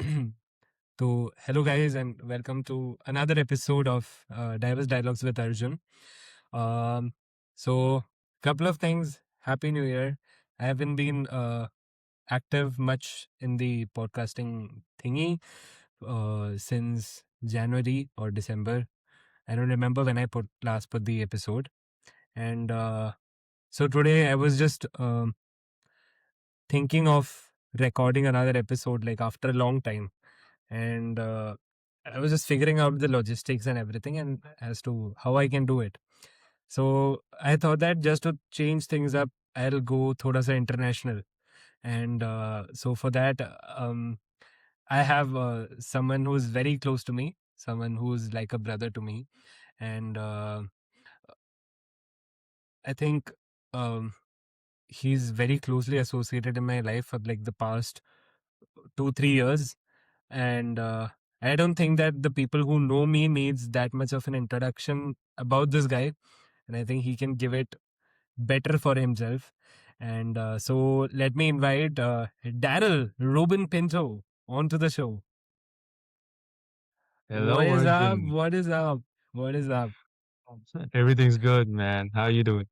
So, hello guys, and welcome to another episode of Diverse Dialogues with Arjun. Um, so, couple of things. Happy New Year. I haven't been active much in the podcasting thingy since January or December. I don't remember when I last put the episode. And so today I was just thinking of recording another episode like after a long time, and I was just figuring out the logistics and everything and as to how I can do it. So I thought that just to change things up, I'll go thoda sa international. And so for that, I have someone who's very close to me, someone who's like a brother to me. And I think um, he's very closely associated in my life for like the past 2 3 years. And I don't think that the people who know me needs that much of an introduction about this guy, and I think he can give it better for himself. And so let me invite Darell Reuben Pinto onto the show. What Hello, is up? Arjun. What is up? What is up? Everything's good, man. How you doing?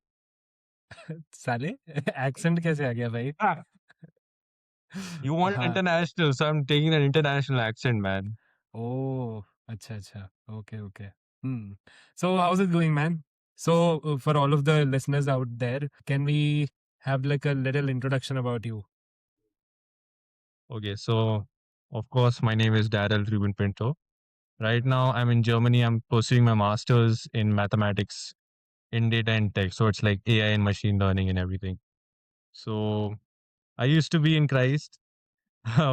साले accent कैसे आ गया भाई? Ah, you want हाँ. international, so I'm taking an international accent, man. Oh, अच्छा अच्छा. Okay, okay. Hmm. So how's it going, man? So for all of the listeners out there, can we have like a little introduction about you? Okay, so of course, my name is Darell Reuben Pinto. Right now, I'm in Germany. I'm pursuing my master's in mathematics in data and tech. So it's like AI and machine learning and everything. So I used to be in Christ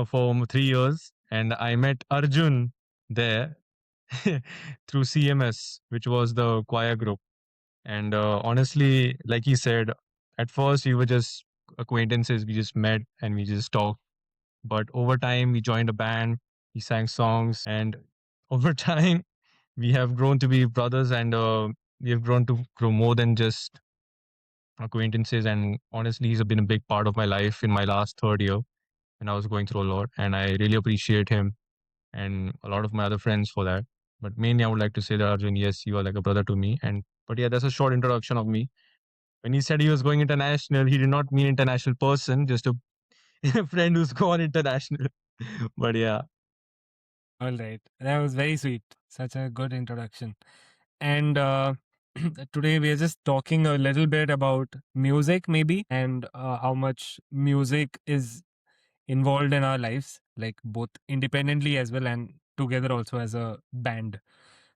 for 3 years, and I met Arjun there through CMS, which was the choir group. And honestly, like he said, at first we were just acquaintances. We just met and we just talked. But over time, we joined a band. We sang songs, and over time, we have grown to be brothers, and we have grown to grow more than just acquaintances. And honestly, he's been a big part of my life in my last third year, and I was going through a lot. And I really appreciate him and a lot of my other friends for that. But mainly, I would like to say that Arjun, yes, you are like a brother to me. And but yeah, that's a short introduction of me. When he said he was going international, he did not mean international person, just a friend who's gone international. But yeah, All right, that was very sweet. Such a good introduction. And today we are just talking a little bit about music, maybe, and how much music is involved in our lives, like both independently as well and together also as a band.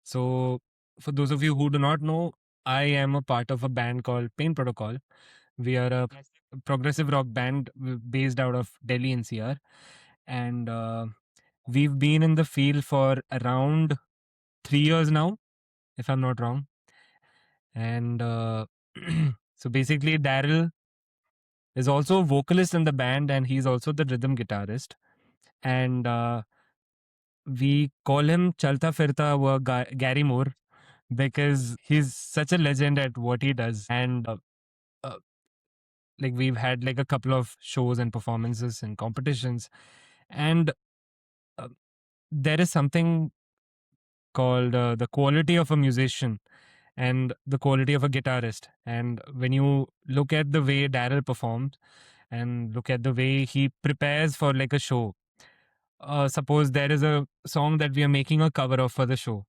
So, for those of you who do not know, I am a part of a band called Pain Protocol. We are a progressive rock band based out of Delhi NCR, and we've been in the field for around 3 years now, if I'm not wrong. And so basically, Darell is also a vocalist in the band, and he's also the rhythm guitarist. And we call him Chalta Firta Gary Moore because he's such a legend at what he does. And uh, like we've had like a couple of shows and performances and competitions, and uh, there is something called the quality of a musician and the quality of a guitarist. And when you look at the way Darell performs and look at the way he prepares for like a show, suppose there is a song that we are making a cover of for the show,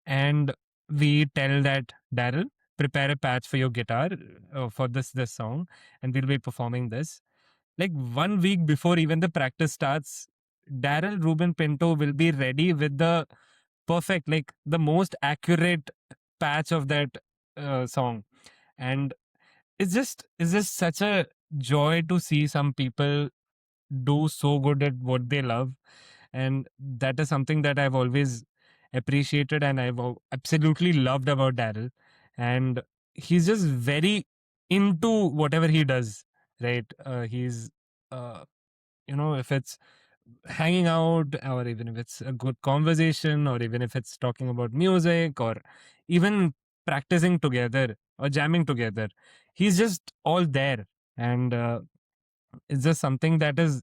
and we tell that Darell, prepare a patch for your guitar for this song, and we'll be performing this. Like 1 week before even the practice starts, Darell Reuben Pinto will be ready with the perfect, like the most accurate patch of that song. And it's just such a joy to see some people do so good at what they love. And that is something that I've always appreciated and absolutely loved about Darell. And he's just very into whatever he does, right? He's uh, if it's hanging out, or even if it's a good conversation, or even if it's talking about music, or even practicing together or jamming together, he's just all there. And it's just something that is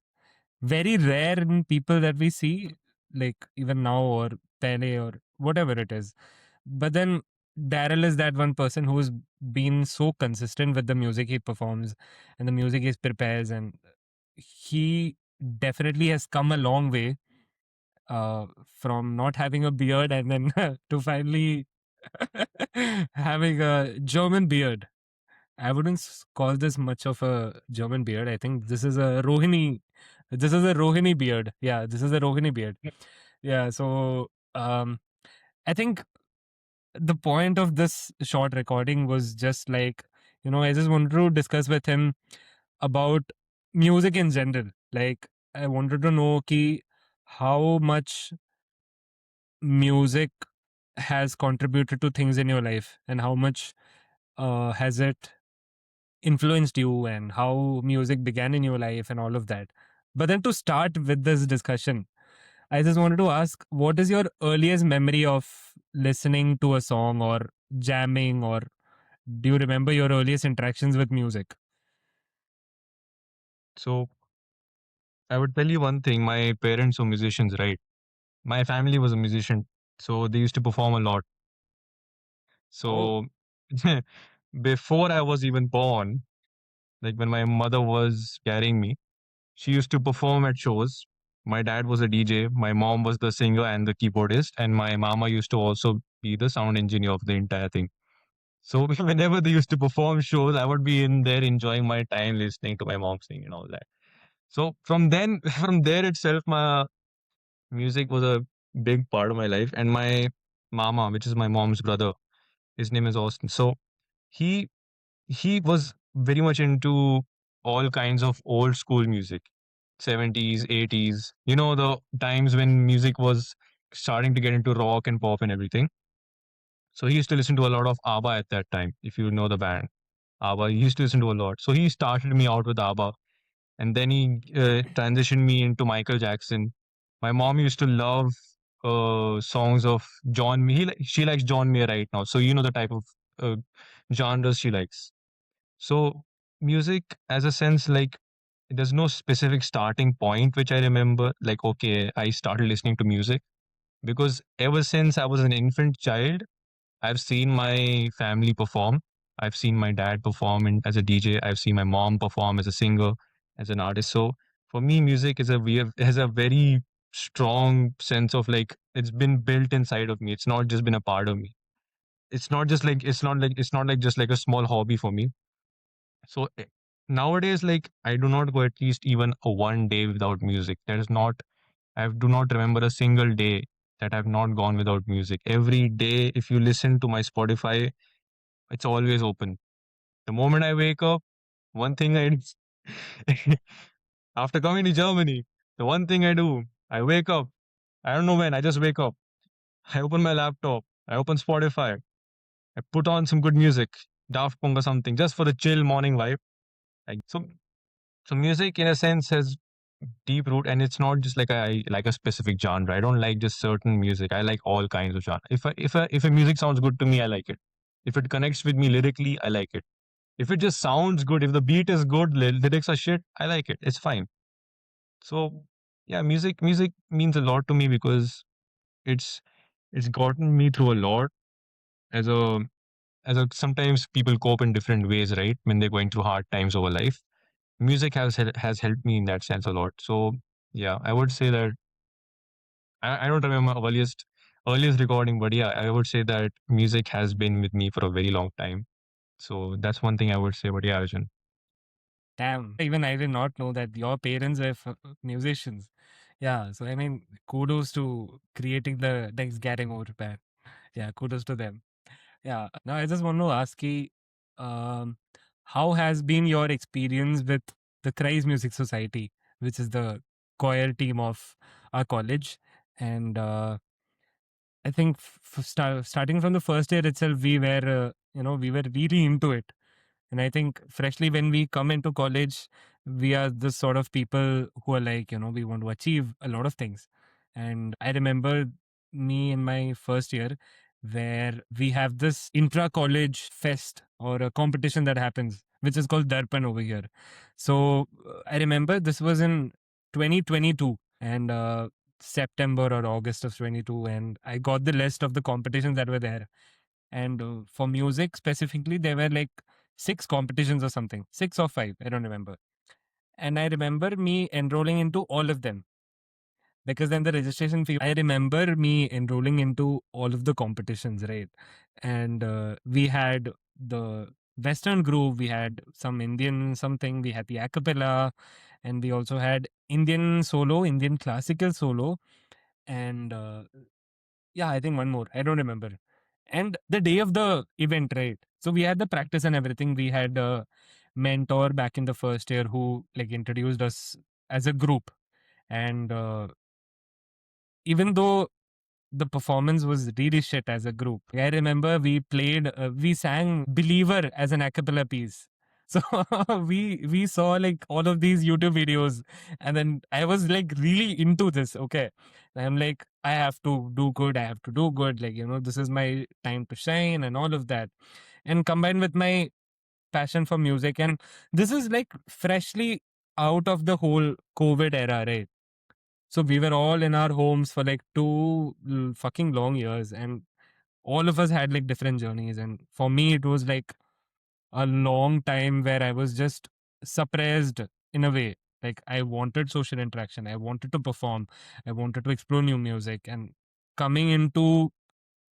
very rare in people that we see, like even now or Pele or whatever it is. But then Daryl is that one person who's been so consistent with the music he performs and the music he prepares, and he definitely has come a long way from not having a beard and then to finally having a German beard. I wouldn't call this much of a German beard. I think this is a Rohini. This is a Rohini beard. Yeah, this is a Rohini beard. Yeah, so I think the point of this short recording was just like, I just wanted to discuss with him about music in general. Like, I wanted to know ki how much music has contributed to things in your life and how much has it influenced you and how music began in your life and all of that. But then to start with this discussion, I just wanted to ask, what is your earliest memory of listening to a song or jamming, or do you remember your earliest interactions with music? So I would tell you one thing. My parents were musicians, right? My family was a musician, so they used to perform a lot. Oh, So before I was even born, like when my mother was carrying me, she used to perform at shows. My dad was a DJ, my mom was the singer and the keyboardist, and my mama used to also be the sound engineer of the entire thing. So whenever they used to perform shows, I would be in there enjoying my time listening to my mom sing and all that. So from then, from there itself, my music was a big part of my life. And my mama, which is my mom's brother, his name is Austin. So he he was very much into all kinds of old school music, 70s, 80s. You know, the times when music was starting to get into rock and pop and everything. So he used to listen to a lot of ABBA at that time, if you know the band. ABBA, he used to listen to a lot. So he started me out with ABBA, and then he transitioned me into Michael Jackson. My mom used to love songs of John Mayer. She likes John Mayer right now. So you know the type of uh, genres she likes. So music, as a sense, like there's no specific starting point which I remember. Like, okay, I started listening to music because ever since I was an infant child, I've seen my family perform. I've seen my dad perform as a DJ. I've seen my mom perform as a singer, as an artist. So for me, music is has a very strong sense of like it's been built inside of me. It's not just been a part of me. It's not like just like a small hobby for me. So nowadays, like I do not go at least even a one day without music. There is not. I do not remember a single day that I've not gone without music. Every day, if you listen to my Spotify, it's always open. The moment I wake up, one thing I after coming to Germany, the one thing I do, I wake up. I don't know when, I just wake up. I open my laptop, I open Spotify, I put on some good music, Daft Punk or something, just for the chill morning vibe. Like so music in a sense has deep root, and it's not just like I like a specific genre. I don't like just certain music. I like all kinds of genre. If a music sounds good to me, I like it. If it connects with me lyrically, I like it. If it just sounds good, if the beat is good, lyrics are shit, I like it. It's fine. So yeah, music means a lot to me because it's it's gotten me through a lot as a sometimes people cope in different ways, right? When they're going through hard times over life. Music has helped me in that sense a lot. So yeah, I would say that I don't remember earliest recording, but yeah, I would say that music has been with me for a very long time. So that's one thing I would say. But yeah, Arjun. damn. Even I did not know that your parents were musicians. Yeah, so I mean, kudos to creating the next Gary Moore band. Yeah, kudos to them. Yeah. Now I just want to ask you, um, how has been your experience with the Christ Music Society, which is the choir team of our college? And I think starting from the first year itself, we were really into it. And I think freshly when we come into college, we are the sort of people who are like, we want to achieve a lot of things. And I remember me in my first year where we have this intra college fest or a competition that happens, which is called Darpan over here. So I remember this was in 2022, and September or August of 22, and I got the list of the competitions that were there. And for music specifically, there were like six competitions or something, six or five, I don't remember. And I remember me enrolling into all of them, because then the registration fee, I remember me enrolling into all of the competitions, right? And we had the Western group, we had some Indian something, we had the a cappella, and we also had Indian solo, Indian classical solo, and yeah, I think one more. I don't remember. And the day of the event, right? So we had the practice and everything. We had a mentor back in the first year who like introduced us as a group. And even though the performance was really shit as a group, I remember we sang Believer as an a cappella piece. So we saw like all of these YouTube videos, and then I was like really into this. Okay, I'm like, I have to do good. I have to do good. Like, this is my time to shine and all of that. And combined with my passion for music, and this is like freshly out of the whole COVID era, right? So we were all in our homes for like two fucking long years, and all of us had like different journeys. And for me, it was like a long time where I was just suppressed in a way. Like, I wanted social interaction, I wanted to perform, I wanted to explore new music, and coming into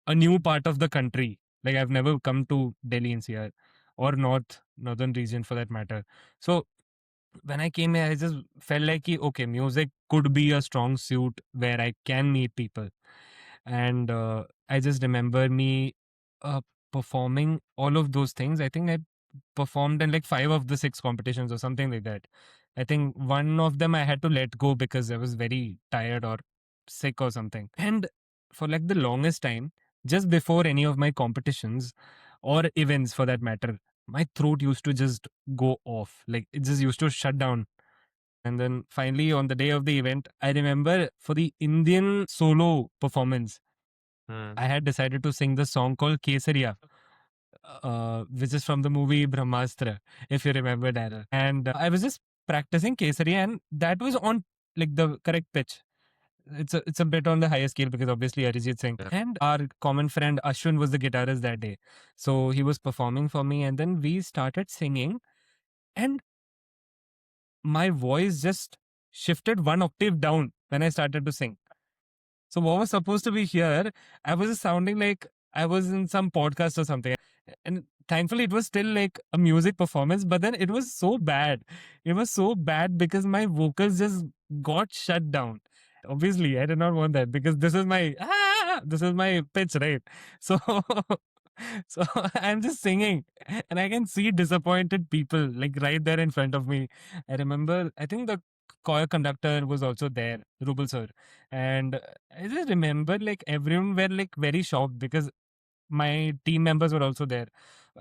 a new part of the country. Like, I've never come to Delhi NCR or northern region for that matter. So when I came here, I just felt like, okay, music could be a strong suit where I can meet people. And I just remember me uh, performing all of those things. I think I performed in like five of the six competitions or something like that. I think one of them I had to let go because I was very tired or sick or something. And for like the longest time, just before any of my competitions or events for that matter, my throat used to just go off. Like, it just used to shut down. And then finally, on the day of the event, I remember for the Indian solo performance, I had decided to sing the song called Kesariya, which is from the movie Brahmastra, if you remember that. And I was just practicing Kesariya, and that was on like the correct pitch. It's a bit on the higher scale because obviously Arijit Singh. Yeah. And our common friend Arjun was the guitarist that day, so he was performing for me, and then we started singing, and my voice just shifted one octave down when I started to sing. So what was supposed to be here, I was just sounding like I was in some podcast or something. And thankfully it was still like a music performance, but then it was so bad. It was so bad because my vocals just got shut down. Obviously, I did not want that because this is my pitch, right? So so I'm just singing, and I can see disappointed people like right there in front of me. I remember, I think the choir conductor was also there, Rubel sir. And I just remember like everyone were like very shocked because my team members were also there.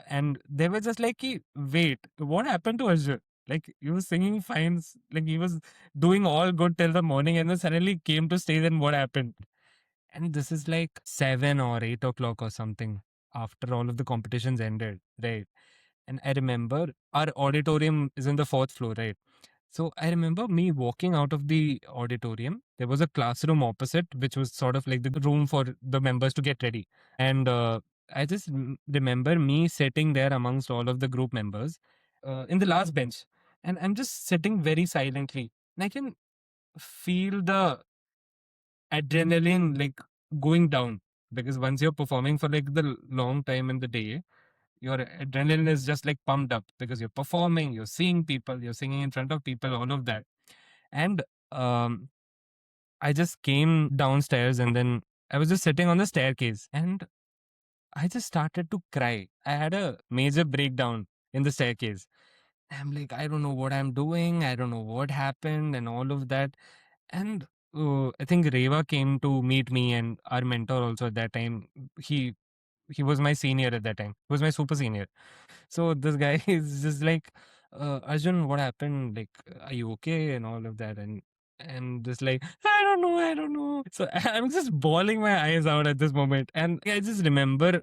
And they were just like, wait, what happened to Arjun? Like, he was singing fine, like he was doing all good till the morning, and then suddenly came to stage, and what happened? And this is like 7 or 8 o'clock or something after all of the competitions ended, right? And I remember our auditorium is in the fourth floor, right? So I remember me walking out of the auditorium. There was a classroom opposite, which was sort of like the room for the members to get ready. And I just remember me sitting there amongst all of the group members in the last bench. And I'm just sitting very silently. And I can feel the adrenaline like going down, because once you're performing for like the long time in the day, your adrenaline is just like pumped up because you're performing, you're seeing people, you're singing in front of people, all of that. And um, I just came downstairs, and then I was just sitting on the staircase, and I just started to cry. I had a major breakdown in the staircase. I'm like, I don't know what I'm doing, I don't know what happened, and all of that. And I think Reva came to meet me, and our mentor also at that time. He he was my senior at that time. He was my super senior. So this guy is just like, Arjun, what happened? Like, are you okay? And all of that. And just like, I don't know, I don't know. So I'm just bawling my eyes out at this moment. And I just remember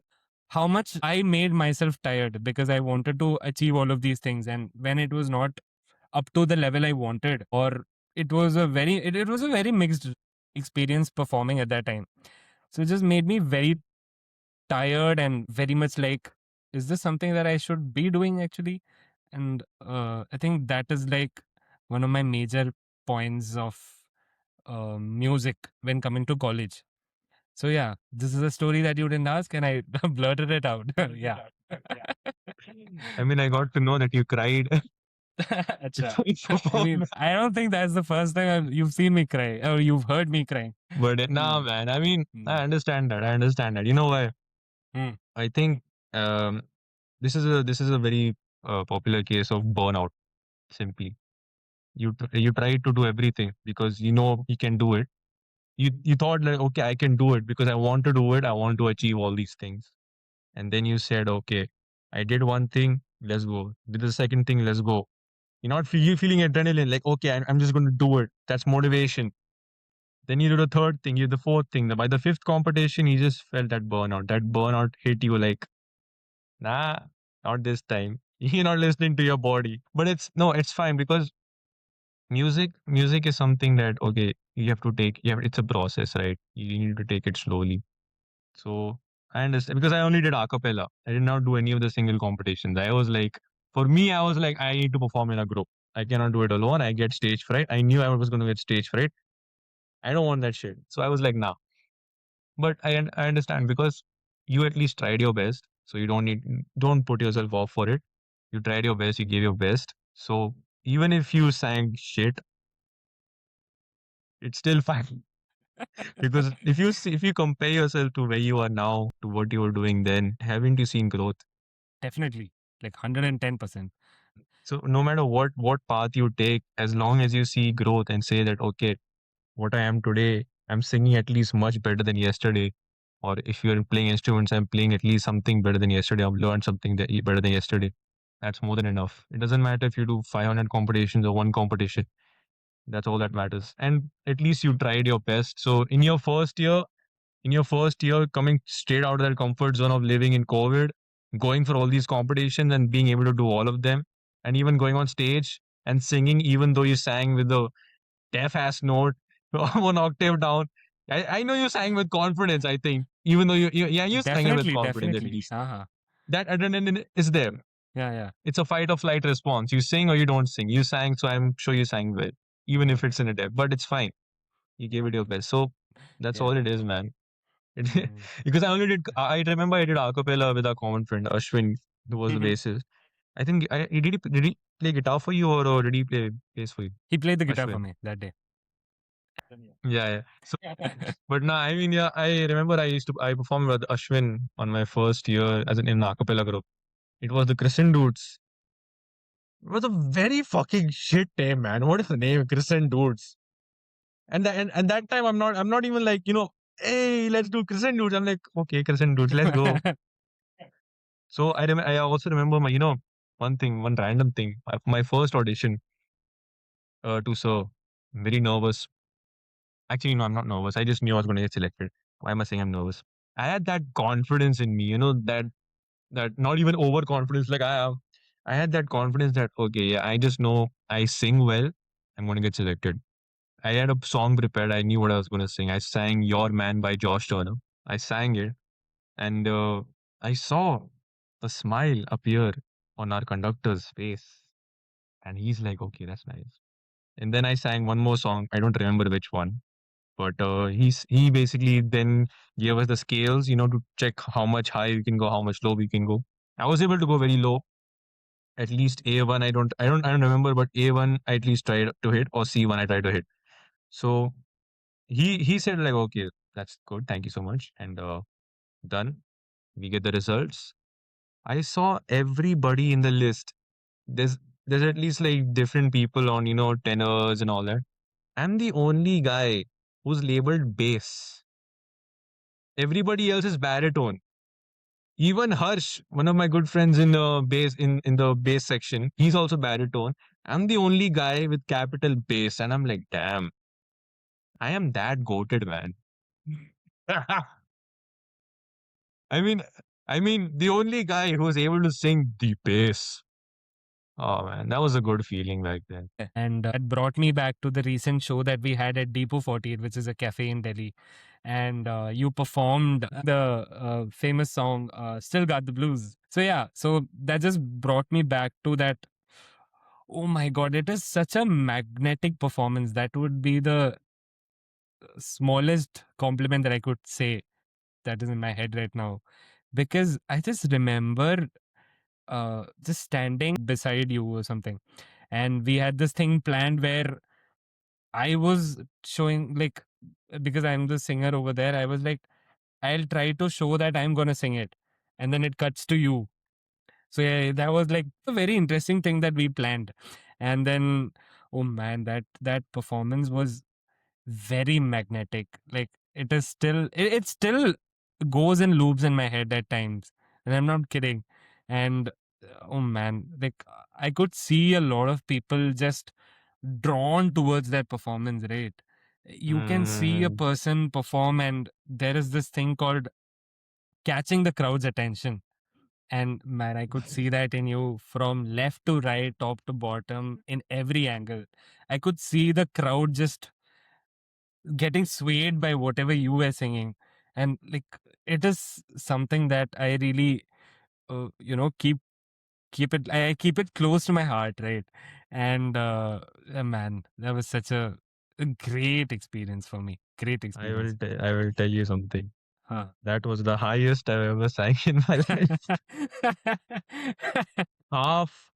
how much I made myself tired because I wanted to achieve all of these things. And when it was not up to the level I wanted, or it was a very mixed experience performing at that time. So it just made me very tired and very much like, is this something that I should be doing actually? And I think that is like one of my major points of music when coming to college. So yeah, this is a story that you didn't ask, and I blurted it out. Yeah. I mean, I got to know that you cried Acha. before you I mean, performed. I don't think that's the first time you've seen me cry or you've heard me crying. But nah, Mm, man. I mean, mm, I understand that. I understand that. You know why? mm. I think um, this is a very popular case of burnout. Simply, you try to do everything because you know you can do it. You thought like, okay, I can do it because I want to do it. I want to achieve all these things. And then you said, okay, I did one thing, let's go. Did the second thing, let's go. You're not you feeling adrenaline, like, okay, I'm just going to do it. That's motivation. Then you do the third thing, you do the fourth thing. By the fifth competition, you just felt that burnout. That burnout hit you like, nah, not this time. You're not listening to your body. But it's no, it's fine because music is something that, okay, you have to take, yeah, it's a process, right? You need to take it slowly. So I understand because I only did a cappella. I did not do any of the single competitions. I was like, for me, I was like, I need to perform in a group. I cannot do it alone. I get stage fright. I knew I was going to get stage fright. I don't want that shit. So I was like, nah. But I understand because you at least tried your best. So you don't put yourself off for it. You tried your best. You gave your best. So even if you sang shit, it's still fine. Because if you compare yourself to where you are now to what you were doing then, haven't you seen growth? Definitely, like 110%. So no matter what path you take, as long as you see growth and say that okay, what I am today, I'm singing at least much better than yesterday. Or if you're playing instruments, I'm playing at least something better than yesterday. I've learned something better than yesterday. That's more than enough. It doesn't matter if you do 500 competitions or one competition. That's all that matters. And at least you tried your best. So in your first year, coming straight out of that comfort zone of living in COVID, going for all these competitions and being able to do all of them, and even going on stage and singing, even though you sang with the deaf ass note one octave down. I know you sang with confidence, I think, even though yeah, you sang it with Definitely, confidence at definitely. least. Uh-huh. That adrenaline is there. Yeah, yeah, It's a fight or flight response. You sing or you don't sing. You sang, so I'm sure you sang well, even if it's in a deaf, but it's fine. You gave it your best. So that's yeah. all it is, man. Mm. Because I remember I did a cappella with a common friend, Ashwin, who was the Mhm. bassist. I think did he play guitar for you or did he play bass for you? He played the guitar for Ashwin. me that day. Yeah, yeah. So, but no, I mean, yeah, I remember I performed with Ashwin on my first year as in a cappella group. It was the Crescent Dudes. It was a very fucking shit name, man. What is the name? Crescent Dudes. And that time I'm not even like, hey, let's do Crescent Dudes. I'm like, okay, Crescent Dudes, let's go. So I also remember one random thing. My first audition to serve. I'm very nervous. Actually, no, I'm not nervous. I just knew I was going to get selected. Why am I saying I'm nervous? I had that confidence in me, that not even overconfidence like I have. I had that confidence that okay, yeah, I just know I sing well. I'm going to get selected. I had a song prepared. I knew what I was going to sing. I sang "Your Man" by Josh Turner. I sang it, and I saw a smile appear on our conductor's face, and he's like, "Okay, that's nice." And then I sang one more song. I don't remember which one, but he basically then gave us the scales, to check how much high we can go, how much low we can go. I was able to go very low, at least A1. I don't remember, but A1 I at least tried to hit, or C1 I tried to hit. So he said like, okay, that's good, thank you so much, and done. We get the results. I saw everybody in the list. There's at least like different people on tenors and all that. I'm the only guy who's labeled bass. Everybody else is baritone. Even Harsh, one of my good friends in the bass section, he's also baritone. I'm the only guy with capital bass, and I'm like, damn, I am that goated, man. I mean, I mean, the only guy who's able to sing the bass. Oh man, that was a good feeling back then. And that brought me back to the recent show that we had at Depot 48, which is a cafe in Delhi. And you performed the famous song, Still Got the Blues. So, yeah, so that just brought me back to that. Oh my God, it is such a magnetic performance. That would be the smallest compliment that I could say that is in my head right now. Because I just remember just standing beside you or something. And we had this thing planned where I was showing, like, because I'm the singer over there, I was like, I'll try to show that I'm gonna sing it. And then it cuts to you. So yeah, that was like a very interesting thing that we planned. And then, oh man, that performance was very magnetic. Like it still goes in loops in my head at times. And I'm not kidding. And oh man, like I could see a lot of people just drawn towards that performance, right? You can see a Mm, person perform, and there is this thing called catching the crowd's attention. And man, I could see that in you from left to right, top to bottom, in every angle. I could see the crowd just getting swayed by whatever you were singing. And like, it is something that I really, keep it, I keep it close to my heart, right? And man, that was such a great experience for me. Great experience. I will tell you something. Huh. That was the highest I've ever sang in my life. Half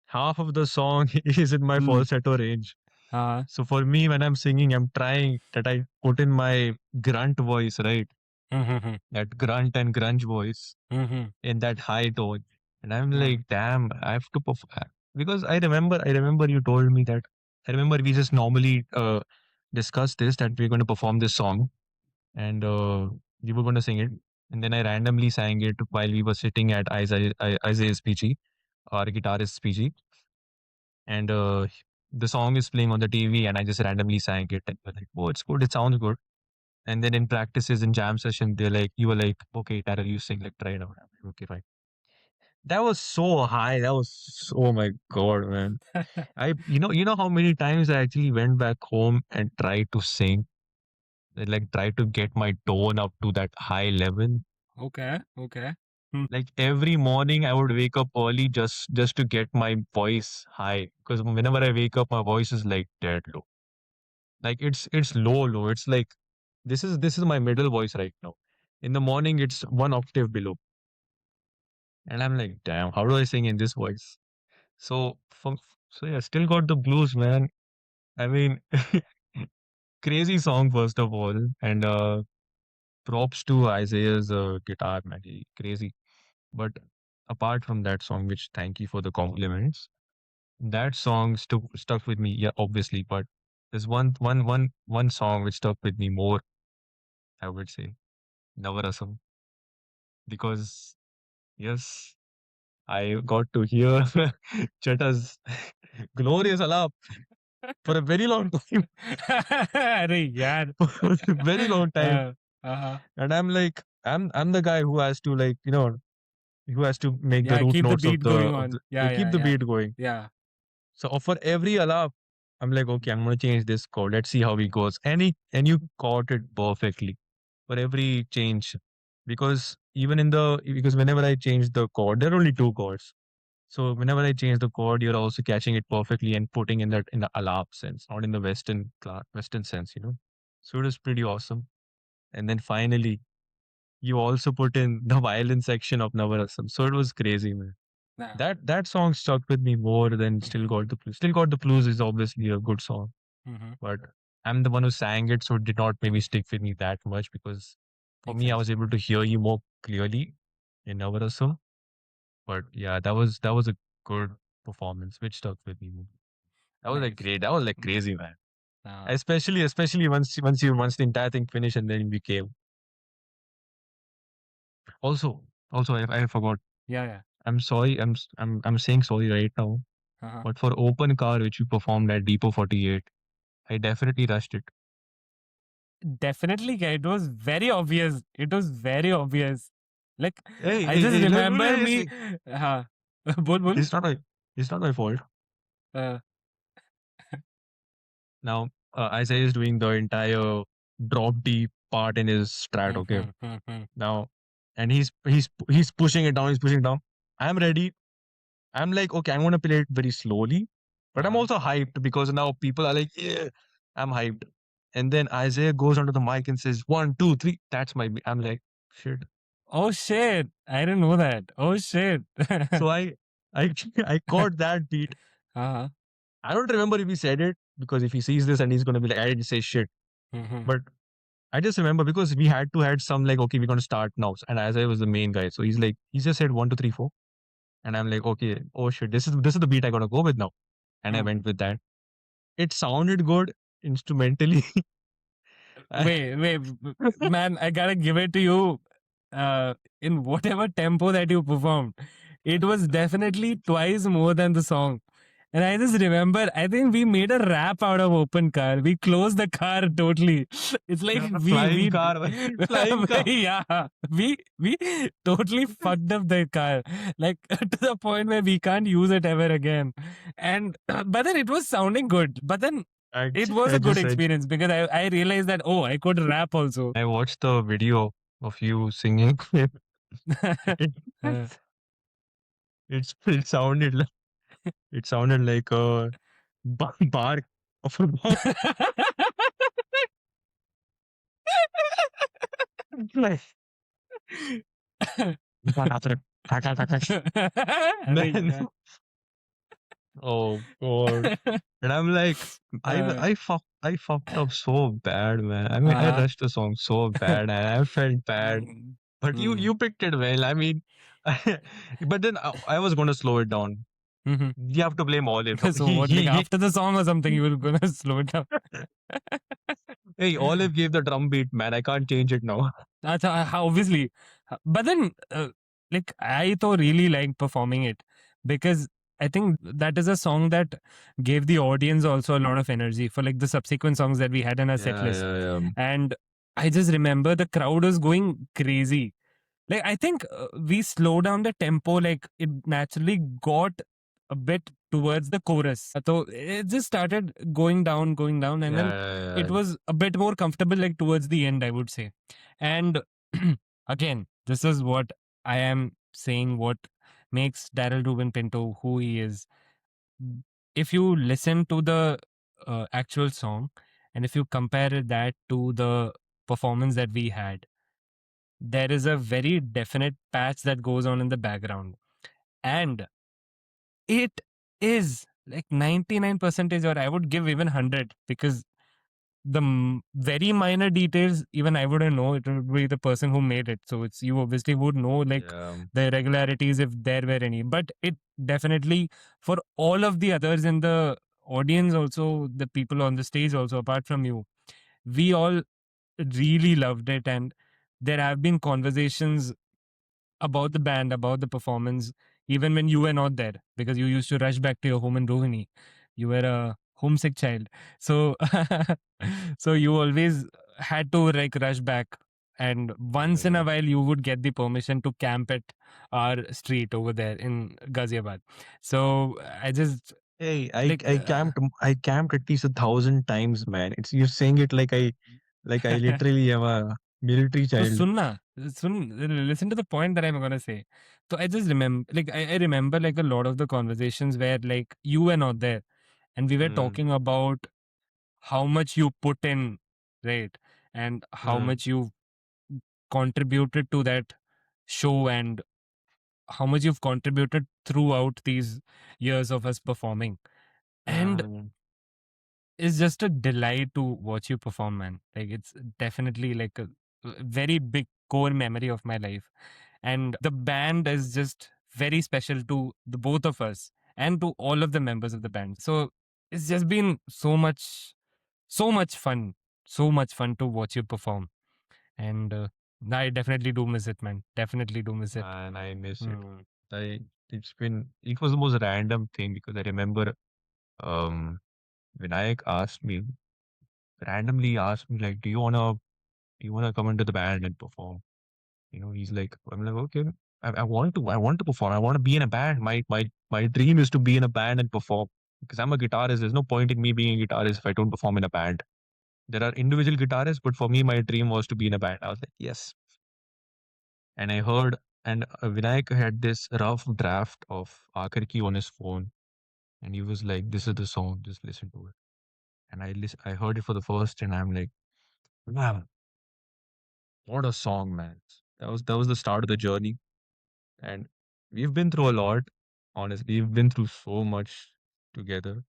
half of the song is in my Hmm. falsetto range. Uh, So for me, when I'm singing, I'm trying that I put in my grunt voice, right? mhm, That grunt and grunge voice mhm, in that high tone. And I'm mhm. like, damn, I have to perform. Because I remember you told me that. I remember we just normally discussed this that we're going to perform this song and we were going to sing it. And then I randomly sang it while we were sitting at Isaiah's PG, our guitarist's PG. And the song is playing on the TV, and I just randomly sang it. And we're like, oh, it's good. It sounds good. And then in practices in jam session, they're like, you were like, okay, Darrell, you sing, like, try it out. I'm like, okay, fine. That was so high. Oh my God, man. You know how many times I actually went back home and tried to sing, like, tried to get my tone up to that high level. Okay, okay. Hmm. Like every morning, I would wake up early just to get my voice high. Because whenever I wake up, my voice is like dead low. Like it's low. It's like this is my middle voice right now. In the morning, it's one octave below, and I'm like, damn, how do I sing in this voice? So so yeah, still got the blues, man. I mean, crazy song first of all, and props to Isaiah's guitar, man. Crazy. But apart from that song, which thank you for the compliments, that song stuck with me. Yeah, obviously, but there's one song which stuck with me more. I would say Navarasam because yes, I got to hear Chata's glorious alap for a very long time, अरे यार. for a very long time, uh, uh-huh. and I'm like, I'm the guy who has to like who has to make the Yeah, root keep the notes beat going of on. the Yeah, keep yeah, the yeah. beat going. Yeah. So for every alap, I'm like, okay, I'm gonna change this chord. Let's see how it goes. And you caught it perfectly for every change, because whenever I change the chord, there are only two chords. So whenever I change the chord, you're also catching it perfectly and putting in the alap sense, not in the Western sense, you know. So it was pretty awesome. And then finally, you also put in the violin section of Navarasam. So it was crazy, man. Yeah. That song stuck with me more than Still Got the Blues. Still Got the Blues is obviously a good song, Mm-hmm. but I'm the one who sang it, so it did not maybe stick with me that much because for Makes me, I sense. was able to hear you more clearly in Navarasam. But yeah, that was a good performance which stuck with me. That was like Nice. great. That was like Mm. crazy, man. Uh, Especially once the entire thing finished and then we came. Also, I forgot. yeah, yeah. I'm sorry. I'm saying sorry right now. Uh-huh. But for open car, which you performed at Depot 48, I definitely rushed it. Definitely, it was very obvious. It was very obvious. Like, I just Hey, remember me. हाँ. बोल बोल. it's not. It's not my fault. Uh, Now, Isaiah is doing the entire drop D part in his strat. hmm, Okay. hmm, hmm, hmm. Now, and he's pushing it down. He's pushing it down. I'm ready. I'm like, okay, I'm gonna play it very slowly, but I'm Uh-huh. also hyped because now people are like, yeah, I'm hyped. And then Isaiah goes onto the mic and says, one, two, three. That's my. I'm like, shit. Oh shit! I didn't know that. Oh shit! So I, I caught that beat. Uh-huh. I don't remember if he said it because if he sees this and he's gonna be like, I didn't say shit. Mhm. But I just remember because we had some like, okay, we're gonna start now. And Isaiah was the main guy, so he's like, he just said one, two, three, four, and I'm like, okay, oh shit, this is the beat I gotta go with now, and I Hmm. went with that. It sounded good instrumentally. Wait, man! I gotta give it to you. In whatever tempo that you performed, it was definitely twice more than the song. And I just remember, I think we made a rap out of open car. We closed the car totally. It's like Flying car, man. Flying car. yeah, we totally fucked up the car, like to the point where we can't use it ever again. And but then it was sounding good. But then it was I a good just experience because I realized that oh, I could rap also. I watched the video of you singing. it, Uh, it sounded like a bark of a dog. Like, अरे man. यार. Oh god. And I'm like, uh, I fucked up so bad, man. I mean, I uh-huh. rushed the song so bad, and I felt bad. Mm, But mm, you picked it well. I mean, but then I was going to slow it down. mhm. You have to blame Olive. So what, like after the song or something, you were gonna slow it down? Hey, Olive gave the drum beat, man. I can't change it now. That's obviously. But then, like, I though really like performing it because I think that is a song that gave the audience also a lot of energy for like the subsequent songs that we had in our set Yeah, list. yeah, yeah. And I just remember the crowd was going crazy. Like, I think we slow down the tempo, like, it naturally got a bit towards the chorus. So it just started going down, and Yeah, then yeah, it yeah. was a bit more comfortable, like, towards the end, I would say. And again, this is what I am saying, what makes Darell Reuben Pinto who he is. If you listen to the actual song, and if you compare that to the performance that we had, there is a very definite patch that goes on in the background. And it is like 99 percentage, or I would give even 100, because the very minor details, even I wouldn't know. It would be the person who made it. So it's, you obviously would know like Yeah. the irregularities if there were any. But it definitely, for all of the others in the audience, also the people on the stage, also apart from you, we all really loved it. And there have been conversations about the band, about the performance, even when you were not there, because you used to rush back to your home in Rohini. You were a homesick child. So, so you always had to like rush back. And once in Yeah. a while, you would get the permission to camp at our street over there in Ghaziabad. So I just Hey, like, I camped at least 1,000 times, man. It's you're saying it like I literally am a military तो child. सुनना सुन listen to the point that I'm gonna say. So I just remember, like, I remember like a lot of the conversations where like you were not there, and we were Mm, talking about how much you put in, right? And how mm, much you contributed to that show, and how much you've contributed throughout these years of us performing. And mm, it's just a delight to watch you perform, man. Like, it's definitely like a very big core memory of my life. And the band is just very special to the both of us and to all of the members of the band. So it's just been so much fun, so much fun to watch you perform. And I definitely do miss it, man. Definitely do miss it. and I miss it. Mm. I it was the most random thing because I remember Vinayak asked me randomly asked me like, do you wanna come into the band and perform? You know, he's like, I'm like, okay. I want to perform. I want to be in a band. My dream is to be in a band and perform because I'm a guitarist. There's no point in me being a guitarist if I don't perform in a band. There are individual guitarists, but for me, my dream was to be in a band. I was like, yes. And I heard, and Vinayak had this rough draft of Akarki on his phone, and he was like, "This is the song. Just listen to it." And I heard it for the first, and I'm like, "Wow, what a song, man!" That was the start of the journey, and we've been through a lot. Honestly, we've been through so much together,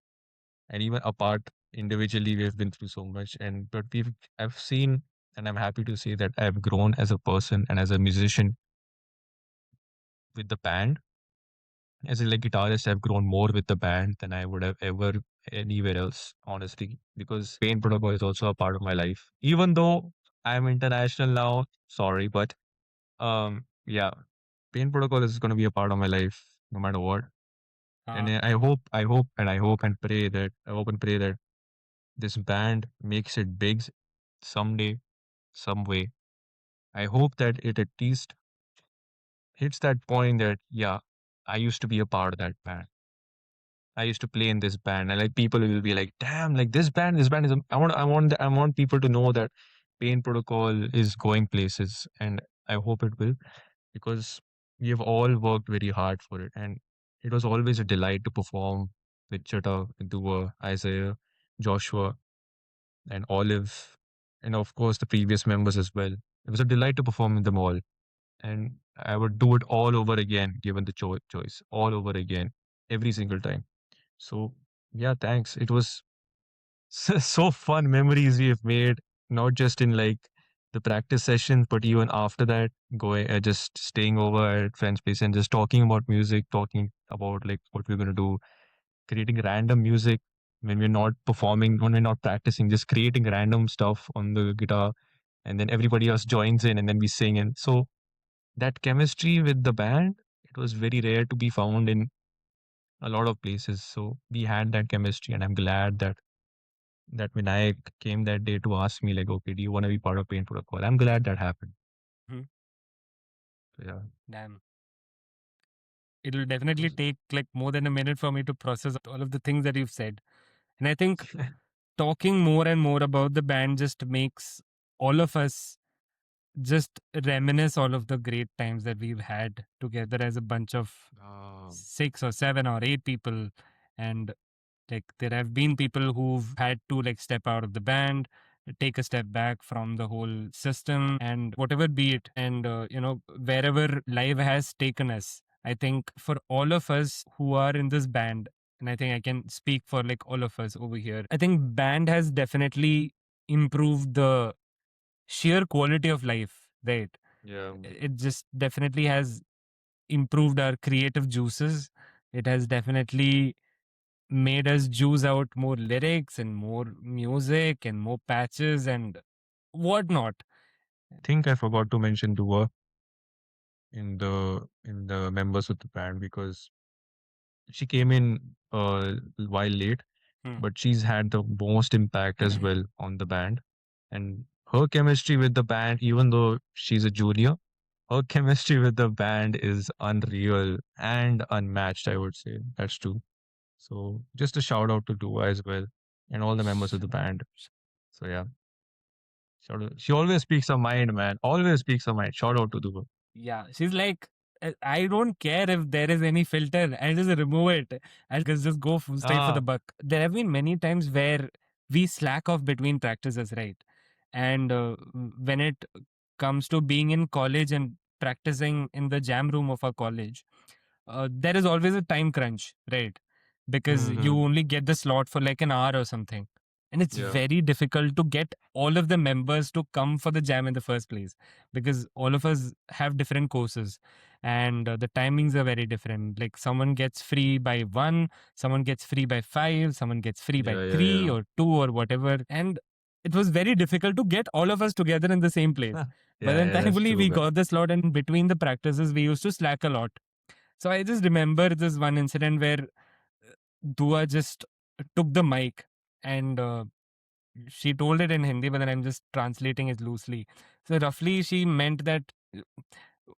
and even apart individually, we've been through so much. And but I've seen, and I'm happy to say that I've grown as a person and as a musician with the band. As a like guitarist, I've grown more with the band than I would have ever anywhere else, honestly, because Pain Protocol is also a part of my life. Even though I'm international now, sorry, but yeah, Pain Protocol is going to be a part of my life no matter what. And Uh, I hope and pray that this band makes it big someday, some way. I hope that it at least hits that point that, yeah, I used to be a part of that band. I used to play in this band, and like people will be like, "Damn, like this band is." I want people to know that Pain Protocol is going places, and I hope it will because we have all worked very hard for it, and it was always a delight to perform with Chata, Dua, Isaiah, Joshua, and Olive, and of course the previous members as well. It was a delight to perform with them all, and I would do it all over again given the choice, all over again, every single time. So yeah, thanks. It was so fun memories we have made, not just in like the practice sessions, but even after that, going just staying over at friends' place and just talking about music, talking about like what we're gonna do, creating random music when we're not performing, when we're not practicing, just creating random stuff on the guitar, and then everybody else joins in, and then we sing. And so that chemistry with the band, it was very rare to be found in a lot of places. So we had that chemistry, and I'm glad that Vinayak came that day to ask me, like, okay, do you want to be part of Paint Protocol? I'm glad that happened. mhm. So, yeah. Damn. It'll It definitely was, take like more than a minute for me to process all of the things that you've said. And I think talking more and more about the band just makes all of us just reminisce all of the great times that we've had together as a bunch of um, 6 or 7 or 8 people. And like there have been people who've had to like step out of the band, take a step back from the whole system and whatever be it. And, wherever life has taken us, I think for all of us who are in this band, and I think I can speak for like all of us over here, I think band has definitely improved the sheer quality of life, right? yeah, It just definitely has improved our creative juices. It has definitely made us juice out more lyrics and more music and more patches and whatnot. I think I forgot to mention Dua in the members of the band because she came in while late, Hmm. but she's had the most impact as well on the band. And her chemistry with the band, even though she's a junior, her chemistry with the band is unreal and unmatched, I would say. That's true. So just a shout out to Dua as well and all the members of the band. So yeah, shout out. She always speaks her mind, man. Always speaks her mind. Shout out to Dua. Yeah, she's like, I don't care if there is any filter. I'll just remove it. I'll just go straight for the Ah, buck. There have been many times where we slack off between practices, right? And when it comes to being in college and practicing in the jam room of our college, there is always a time crunch, right? Because you mm-hmm. only get the slot for like an hour or something. And it's Yeah, very difficult to get all of the members to come for the jam in the first place because all of us have different courses and the timings are very different. Like someone gets free by 1, someone gets free by 5, someone gets free by yeah, yeah, 3 yeah. or 2 or whatever. And it was very difficult to get all of us together in the same place. But Yeah, then yeah, that's thankfully true, we man. got the slot, and between the practices we used to slack a lot. So I just remember this one incident where Dua just took the mic and she told it in Hindi, but then I'm just translating it loosely. So roughly she meant that,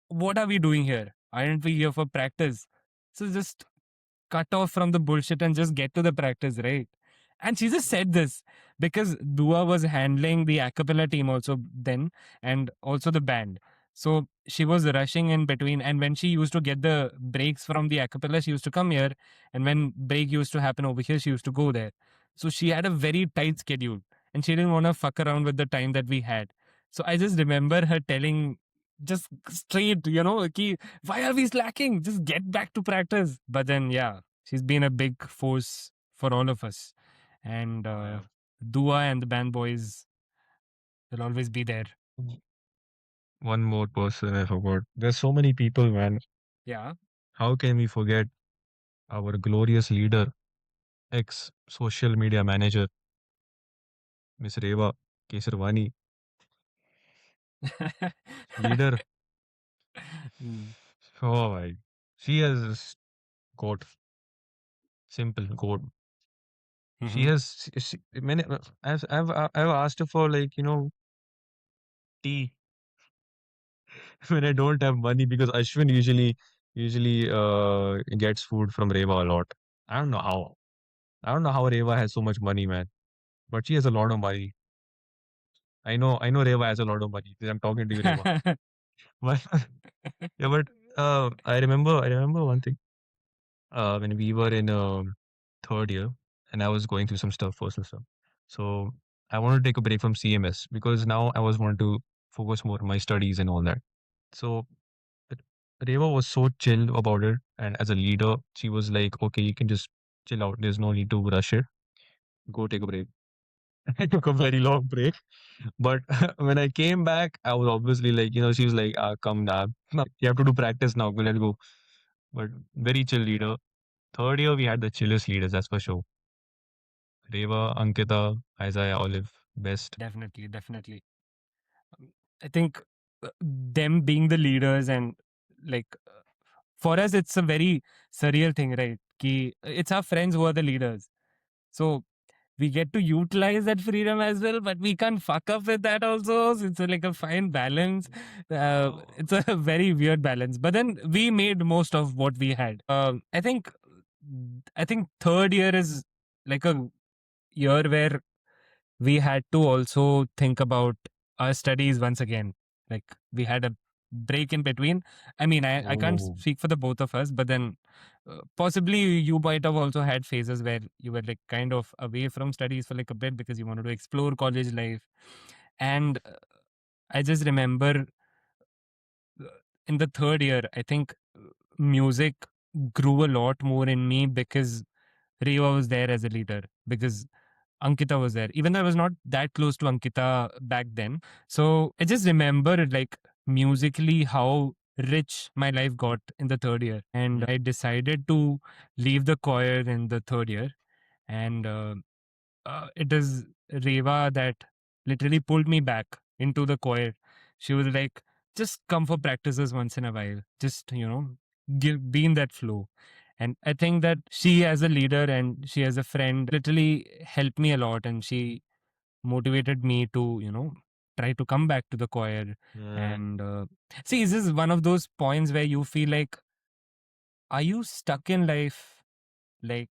what are we doing here? Aren't we here for practice? So just cut off from the bullshit and just get to the practice, right? And she just said this because Dua was handling the a cappella team also then, and also the band. So she was rushing in between. And when she used to get the breaks from the a cappella, she used to come here. And when break used to happen over here, she used to go there. So she had a very tight schedule and she didn't want to fuck around with the time that we had. So I just remember her telling just straight, ki, why are we slacking? Just get back to practice. But then, yeah, she's been a big force for all of us. And Yeah. Dua and the band boys will always be there. One more person I forgot. There's so many people, man. Yeah. How can we forget our glorious leader, ex social media manager, Miss Reva Kesarwani, leader? Mm. Oh my, she has got simple goat. She Mhm. has many. I've asked her for, like, tea when I don't have money, because Ashwin usually gets food from Reva a lot. I don't know how. I don't know how Reva has so much money, man. But she has a lot of money. I know Reva has a lot of money. I'm talking to you, Reva. But yeah, but I remember one thing. When we were in third year, and I was going through some stuff, personal stuff. So I wanted to take a break from CMS because now I was wanting to focus more on my studies and all that. So but Reva was so chill about it, and as a leader, she was like, "Okay, you can just chill out. There's no need to rush it. Go take a break." I took a very long break, but when I came back, I was obviously like, she was like, "Come now, you have to do practice now. Let's go." But very chill leader. Third year, we had the chillest leaders, that's for sure. Reva, Ankita, Isaiah, Olive, best. Definitely, definitely. I think them being the leaders and like for us, it's a very surreal thing, right? Ki it's our friends who are the leaders. So we get to utilize that freedom as well, but we can't fuck up with that also. So it's like a fine balance. It's a very weird balance. But then we made most of what we had. I think third year is like a year where we had to also think about our studies once again. Like we had a break in between. I mean, I can't Oh, speak for the both of us, but then possibly you might have also had phases where you were like kind of away from studies for like a bit because you wanted to explore college life. And I just remember uh, in the third year, I think music grew a lot more in me because Reva was there as a leader, because Ankita was there, even though I was not that close to Ankita back then. So I just remember like musically how rich my life got in the third year. And I decided to leave the choir in the third year. And it is Reva that literally pulled me back into the choir. She was like, just come for practices once in a while. Just, be in that flow. And I think that she, as a leader and she, as a friend, literally helped me a lot. And she motivated me to, try to come back to the choir. yeah, And see, this is one of those points where you feel like, are you stuck in life? Like,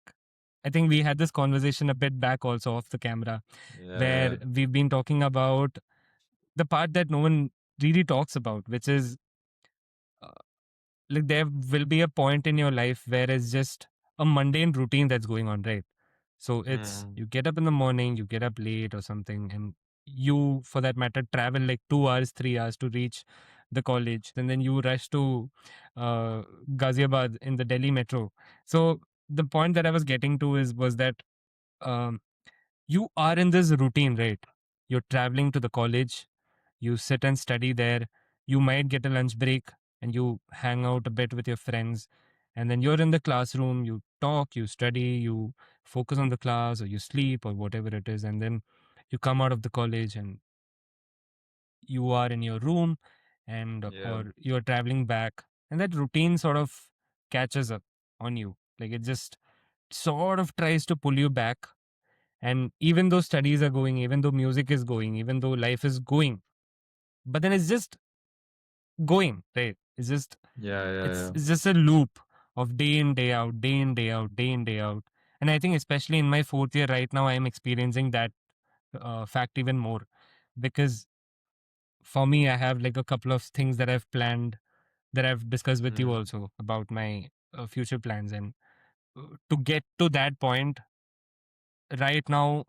I think we had this conversation a bit back also off the camera yeah, where we've been talking about the part that no one really talks about, which is uh, like there will be a point in your life where it's just a mundane routine that's going on, right? So it's mm, you get up in the morning, you get up late or something, and you, for that matter, travel like 2 hours, 3 hours to reach the college, and then you rush to uh, Ghaziabad in the Delhi metro. So the point that I was getting to was that um, you are in this routine, right? You're traveling to the college, you sit and study there, you might get a lunch break and you hang out a bit with your friends. And then you're in the classroom, you talk, you study, you focus on the class, or you sleep, or whatever it is. And then you come out of the college and you are in your room and yeah, or you're traveling back. And that routine sort of catches up on you. Like it just sort of tries to pull you back, and even though studies are going, even though music is going, even though life is going, but then it's just going, right? It's just Yeah, yeah, It's yeah. it's just a loop of day in, day out, day in, day out, day in, day out. And I think especially in my fourth year right now, I am experiencing that fact even more, because for me, I have like a couple of things that I've planned, that I've discussed with you Mm, also about my future plans. And to get to that point right now,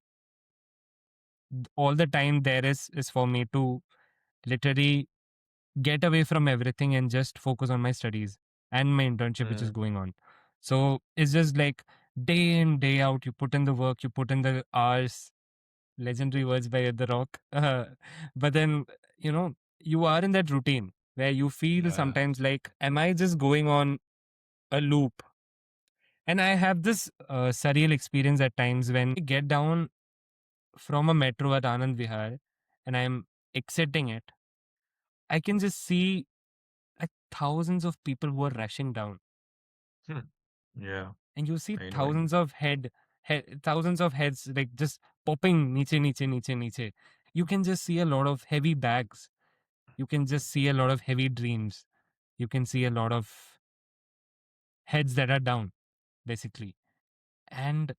all the time there is for me to literally get away from everything and just focus on my studies and my internship which is mm, going on. So it's just like day in, day out, you put in the work, you put in the hours. Legendary words by The Rock. But then, you are in that routine where you feel yeah. sometimes like, am I just going on a loop? And I have this surreal experience at times when I get down from a metro at Anand Vihar and I'm exiting it. I can just see like thousands of people who are rushing down, Hmm. Yeah, and you see I know, I know. thousands of thousands of heads like just popping niche, niche, niche, niche. You can just see a lot of heavy bags. You can just see a lot of heavy dreams. You can see a lot of heads that are down, basically. And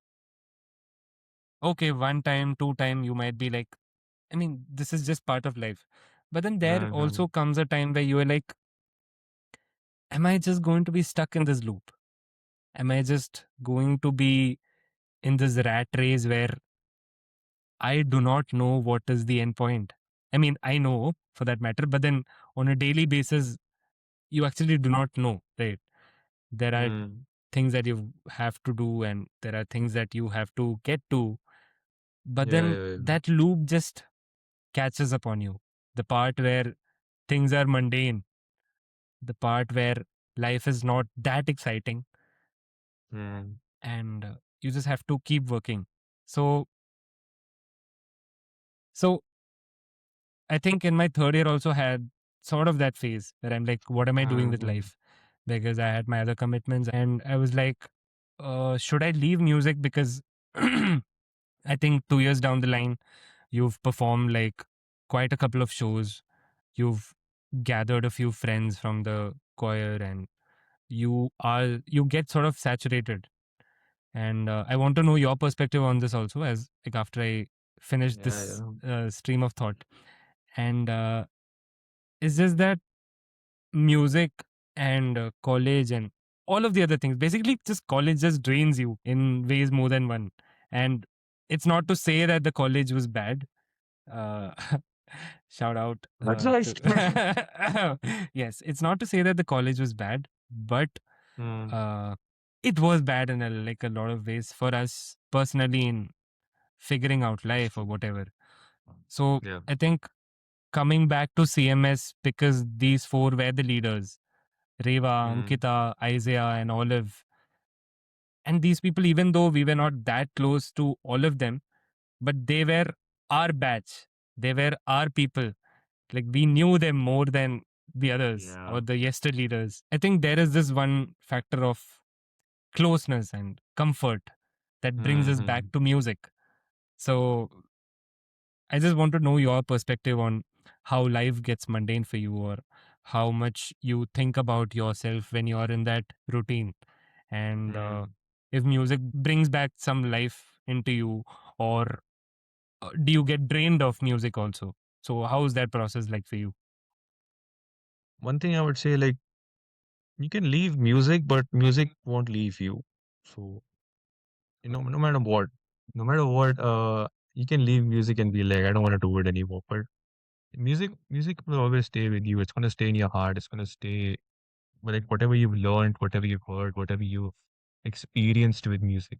okay, one time, two time, you might be like, I mean, this is just part of life. But then there Mm-hmm. also comes a time where you are like, am I just going to be stuck in this loop? Am I just going to be in this rat race where I do not know what is the end point? I mean, I know for that matter, but then on a daily basis, you actually do not know, right? There are Mm. things that you have to do and there are things that you have to get to. But Yeah, then yeah, yeah. that loop just catches up on you. The part where things are mundane, the part where life is not that exciting, Mm. and you just have to keep working. So, so I think in my third year also had sort of that phase where I'm like, what am I doing with Mm-hmm. life? Because I had my other commitments and I was like, should I leave music? Because I think 2 years down the line, you've performed like quite a couple of shows. You've gathered a few friends from the choir and you get sort of saturated. And I want to know your perspective on this also, as like after I finish Yeah, this yeah. stream of thought. And it's just that music and college and all of the other things, basically just college just drains you in ways more than one. And it's not to say that the college was bad. uh, Shout out That's nice. to yes, it's not to say that the college was bad, but Mm. uh, it was bad in like a lot of ways for us personally in figuring out life or whatever. So Yeah. I think coming back to CMS, because these four were the leaders: Reva, Mm. Ankita, Isaiah, and Olive. And these people, even though we were not that close to all of them, but they were our batch. They were our people. Like we knew them more than the others Yeah. or the yester leaders. I think there is this one factor of closeness and comfort that brings us back Mm-hmm. to music. So I just want to know your perspective on how life gets mundane for you, or how much you think about yourself when you are in that routine. And Mm. if music brings back some life into you, or do you get drained of music also? So, how is that process like for you? One thing I would say, like, you can leave music, but music won't leave you. So, no matter what, you can leave music and be like, I don't want to do it anymore. But music will always stay with you. It's gonna stay in your heart. It's gonna stay like whatever you've learned, whatever you've heard, whatever you've experienced with music.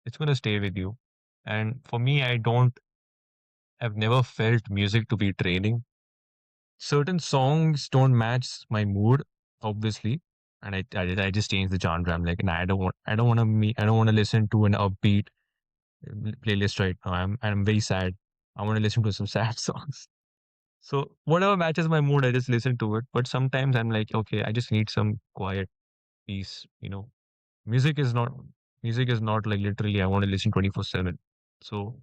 It's gonna stay with you. And for me, I've never felt music to be draining. Certain songs don't match my mood, obviously, and I just change the genre. I'm like, nah, I don't want to listen to an upbeat playlist right now. I'm very sad. I want to listen to some sad songs. So whatever matches my mood, I just listen to it. But sometimes I'm like, okay, I just need some quiet peace. Music is not music is not like literally I want to listen 24/7. So,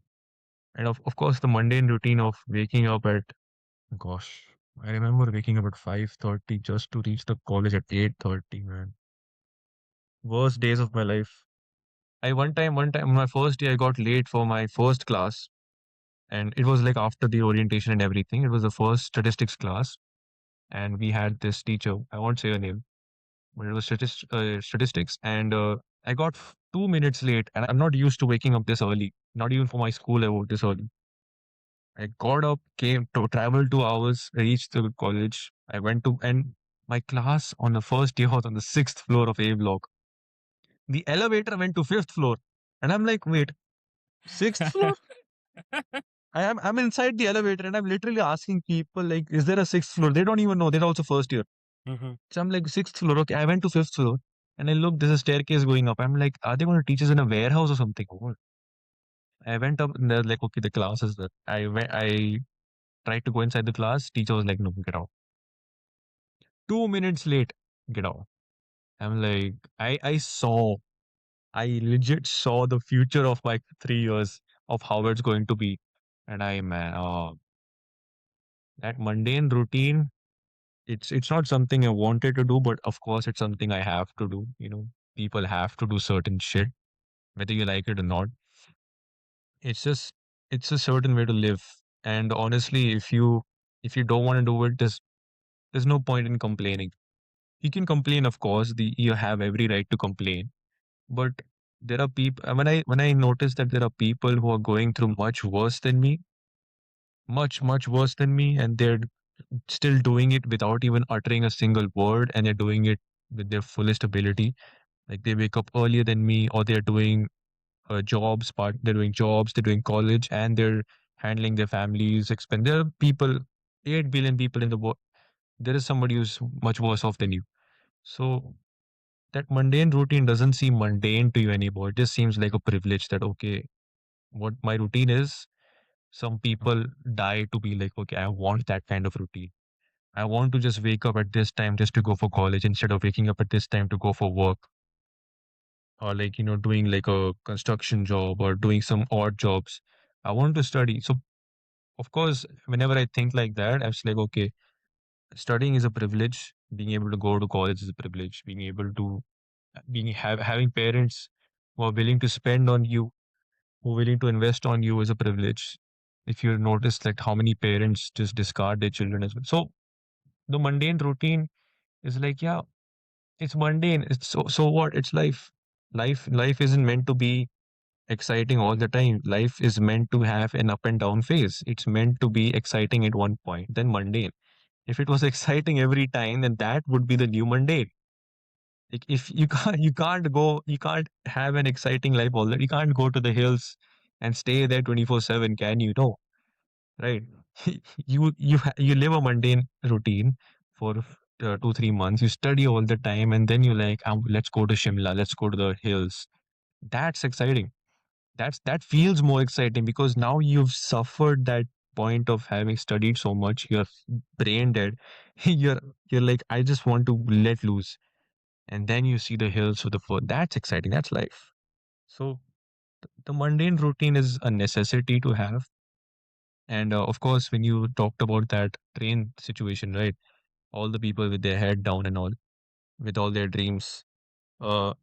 and of course the mundane routine of waking up at, gosh. I remember waking up at 5:30 just to reach the college at 8:30, man. Worst days of my life. One time, my first day, I got late for my first class, and it was like after the orientation and everything. It was the first statistics class, and we had this teacher. I won't say her name, but it was statistics, and I got 2 minutes late, and I'm not used to waking up this early. Not even for my school, I woke this early. I got up, came to travel 2 hours, reached the college. I went to and my class on the first day was on the sixth floor of A block. The elevator went to fifth floor, and I'm like, wait, sixth floor? I'm inside the elevator, and I'm literally asking people like, is there a sixth floor? They don't even know. They're also first year. Mhm. So I'm like, sixth floor. Okay, I went to fifth floor, and I look. There's a staircase going up. I'm like, are they going to teach us in a warehouse or something? What? I went up, and they're like, okay, the class is there. I went. I tried to go inside the class. Teacher was like, no, get out. 2 minutes late. Get out. I'm like, I legit saw the future of my 3 years of how it's going to be. And man, that mundane routine, it's not something I wanted to do, but of course it's something I have to do. People have to do certain shit, whether you like it or not. It's just, it's a certain way to live. And honestly, if you don't want to do it, there's no point in complaining. You can complain, of course, you have every right to complain. But there are people when I notice that there are people who are going through much worse than me, much worse than me, and they're still doing it without even uttering a single word, and they're doing it with their fullest ability. Like they wake up earlier than me, or they're doing they're doing jobs, they're doing college, and they're handling their families' expense. There are people, 8 billion people in the world. There is somebody who's much worse off than you. So that mundane routine doesn't seem mundane to you anymore. It just seems like a privilege that, okay, what my routine is, some people die to be like, okay, I want that kind of routine. I want to just wake up at this time just to go for college instead of waking up at this time to go for work, or like, doing like a construction job or doing some odd jobs. I want to study. So, of course, whenever I think like that, I'm just like, okay, studying is a privilege. Being able to go to college is a privilege. Being able to having parents who are willing to spend on you, who are willing to invest on you is a privilege. If you notice like how many parents just discard their children as well. So the mundane routine is like, yeah, it's mundane. It's so what? It's life. Life isn't meant to be exciting all the time. Life is meant to have an up and down phase. It's meant to be exciting at one point, then mundane. If it was exciting every time, then that would be the new mundane. Like if you can't have an exciting life all that. You can't go to the hills and stay there 24/7, can you? No, right? You live a mundane routine for 2 3 months. You study all the time, and then you like, let's go to Shimla, let's go to the hills. That's exciting. That feels more exciting because now you've suffered that point of having studied so much. You're brain dead. You're you're like, I just want to let loose, and then you see the hills for the first. That's exciting. That's life. So the mundane routine is a necessity to have. And of course, when you talked about that train situation, right? All the people with their head down and all, with all their dreams. Uh,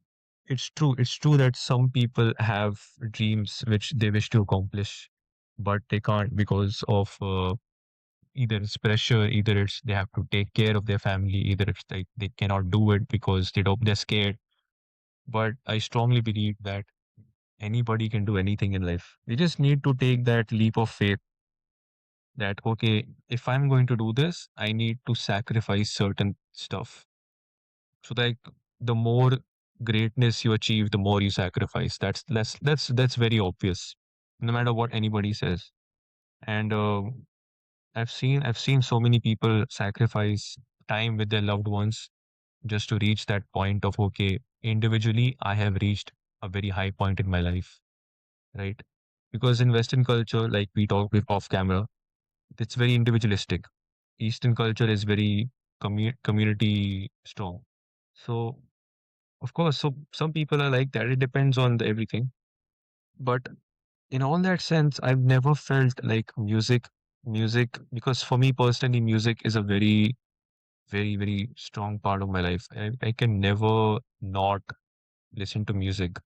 it's true. It's true that some people have dreams which they wish to accomplish, but they can't because of either it's pressure, either it's they have to take care of their family, either it's like they cannot do it because they're scared. But I strongly believe that anybody can do anything in life. We just need to take that leap of faith that, okay, if I'm going to do this, I need to sacrifice certain stuff. So like the more greatness you achieve, the more you sacrifice. That's very obvious, no matter what anybody says. And I've seen so many people sacrifice time with their loved ones just to reach that point of, okay, individually, I have reached a very high point in my life, right? Because in Western culture, like we talk with off camera, it's very individualistic. Eastern culture is very community strong. So of course, so some people are like that. It depends on everything. But in all that sense, I've never felt like music. music, because for me personally, music is a very, very, very strong part of my life. I can never not listen to music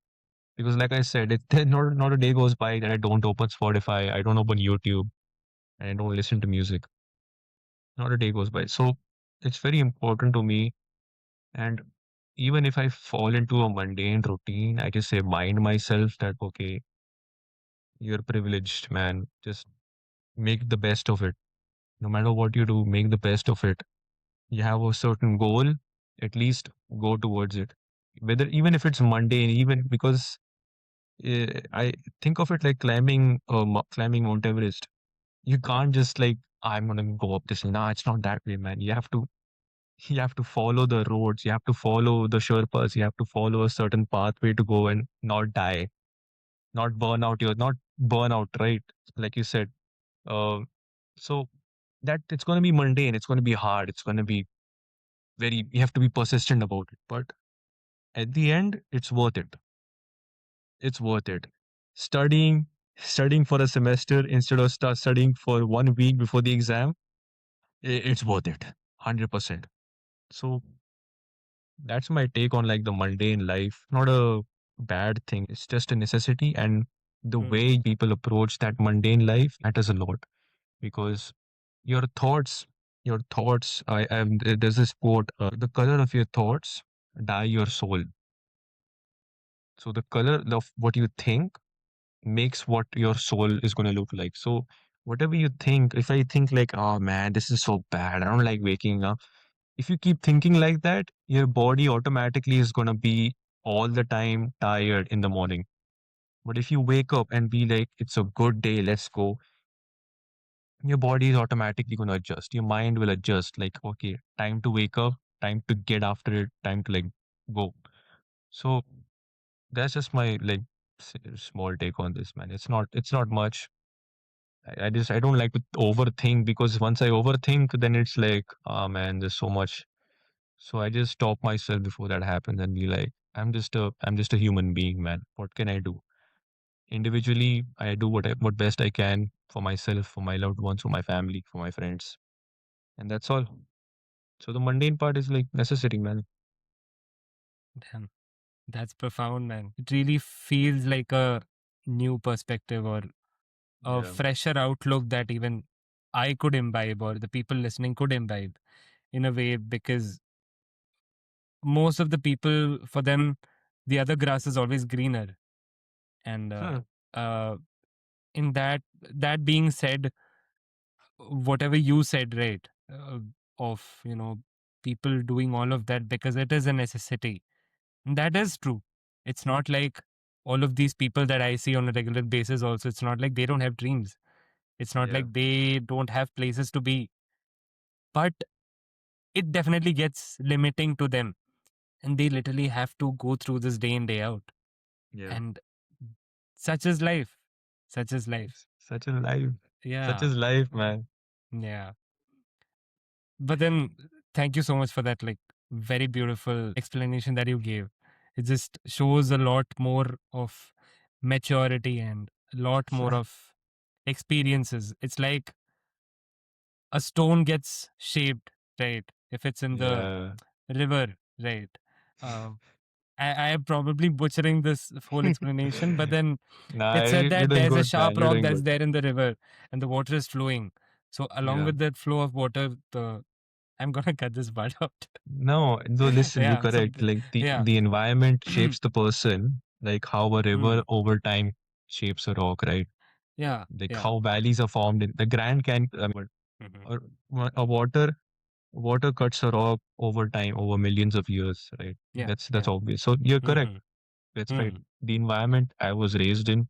because, like I said, not a day goes by that I don't open Spotify, I don't open YouTube, and I don't listen to music. Not a day goes by. So it's very important to me. And even if I fall into a mundane routine, I just say mind myself that okay, you're privileged, man. Just make the best of it. No matter what you do, make the best of it. You have a certain goal, at least go towards it. Whether even if it's mundane, even because I think of it like climbing Mount Everest. You can't just like I'm gonna go up this. Nah, it's not that way, man. You have to follow the roads. You have to follow the Sherpas. You have to follow a certain pathway to go and not die, not burn out. You're not burn out, right? Like you said. Uh, so that it's going to be mundane. It's going to be hard. It's going to be very. You have to be persistent about it. But at the end, it's worth it. It's worth it. Studying, studying for a semester instead of studying for 1 week before the exam, it's worth it. 100%. So that's my take on like the mundane life. Not a bad thing. It's just a necessity. And the Hmm. way people approach that mundane life matters a lot because your thoughts, there's this quote, the color of your thoughts dye your soul. So the color of what you think makes what your soul is going to look like. So whatever you think, if I think like, oh man, this is so bad, I don't like waking up. If you keep thinking like that, your body automatically is going to be all the time tired in the morning. But if you wake up and be like, it's a good day, let's go, your body is automatically going to adjust. Your mind will adjust like, okay, time to wake up, time to get after it, time to like go. So that's just my like small take on this, man. It's not much. I don't like to overthink because once I overthink, then it's like, oh man, there's so much. So I just stop myself before that happens and be like, I'm just a human being, man. What can I do? Individually, I do what best I can for myself, for my loved ones, for my family, for my friends, and that's all. So the mundane part is like necessary, man. Damn, that's profound, man. It really feels like a new perspective or a Yeah. fresher outlook that even I could imbibe or the people listening could imbibe in a way because most of the people, for them, the other grass is always greener. And Huh. uh, in that being said, whatever you said, right, of people doing all of that because it is a necessity. And that is true. It's not like all of these people that I see on a regular basis. Also, it's not like they don't have dreams. It's not Yeah. like they don't have places to be. But it definitely gets limiting to them, and they literally have to go through this day in day out. Yeah. And such is life. Such is life. Such a life. Such Yeah. is life, man. Yeah. But then, thank you so much for that, like, very beautiful explanation that you gave. It just shows a lot more of maturity and a lot more of experiences. It's like a stone gets shaped, right? If it's in the Yeah. river, right? Uh, I am probably butchering this whole explanation, but then Nah, it said you're that doing there's a good, man. sharp You're rock doing that's good. there in the river and the water is flowing. So along Yeah. with that flow of water, the I'm gonna cut this part out. No, though listen, you're Yeah. So correct. Like the yeah. the environment shapes the person, like how a river Mm. over time shapes a rock, right? Yeah. Like Yeah. how valleys are formed in the Grand Canyon, Hmm. or a water cuts a rock over time, over millions of years, right? Yeah. That's Yeah. obvious. So you're correct. Hmm. That's right. Hmm. The environment I was raised in,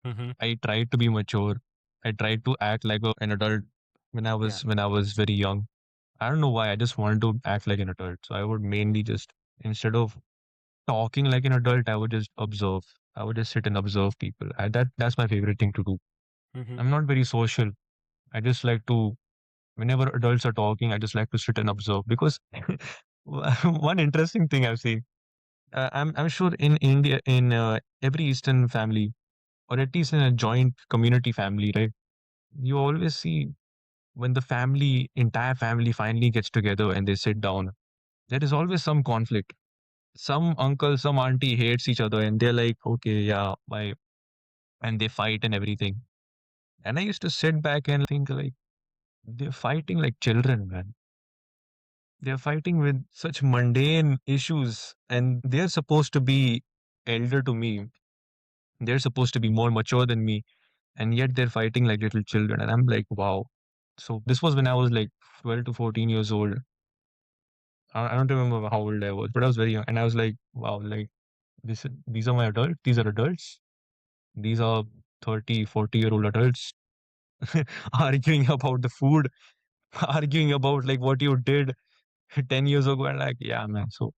Hmm. I tried to be mature. I tried to act like an adult when I Yeah. was when I was very young. I don't know why. I just wanted to act like an adult. So I would mainly just instead of talking like an adult, I would just observe. I would just sit and observe people. That's my favorite thing to do. Hmm. I'm not very social. I just like to whenever adults are talking, I just like to sit and observe because one interesting thing I've seen. I'm sure in India, in every Eastern family, or at least in a joint community family, right? you always see when the family, entire family finally gets together and they sit down, there is always some conflict. Some uncle, some auntie hates each other and they're like, okay, yeah, why? And they fight and everything. And I used to sit back and think like, they're fighting like children, man. They're fighting with such mundane issues and they're supposed to be elder to me. They're supposed to be more mature than me. And yet they're fighting like little children. And I'm like, wow. So this was when I was like 12 to 14 years old. I don't remember how old I was, but I was very young. And I was like, wow, like these are my adults. These are adults. These are 30, 40-year-old adults arguing about the food, arguing about like what you did 10 years ago. And like, yeah, man. So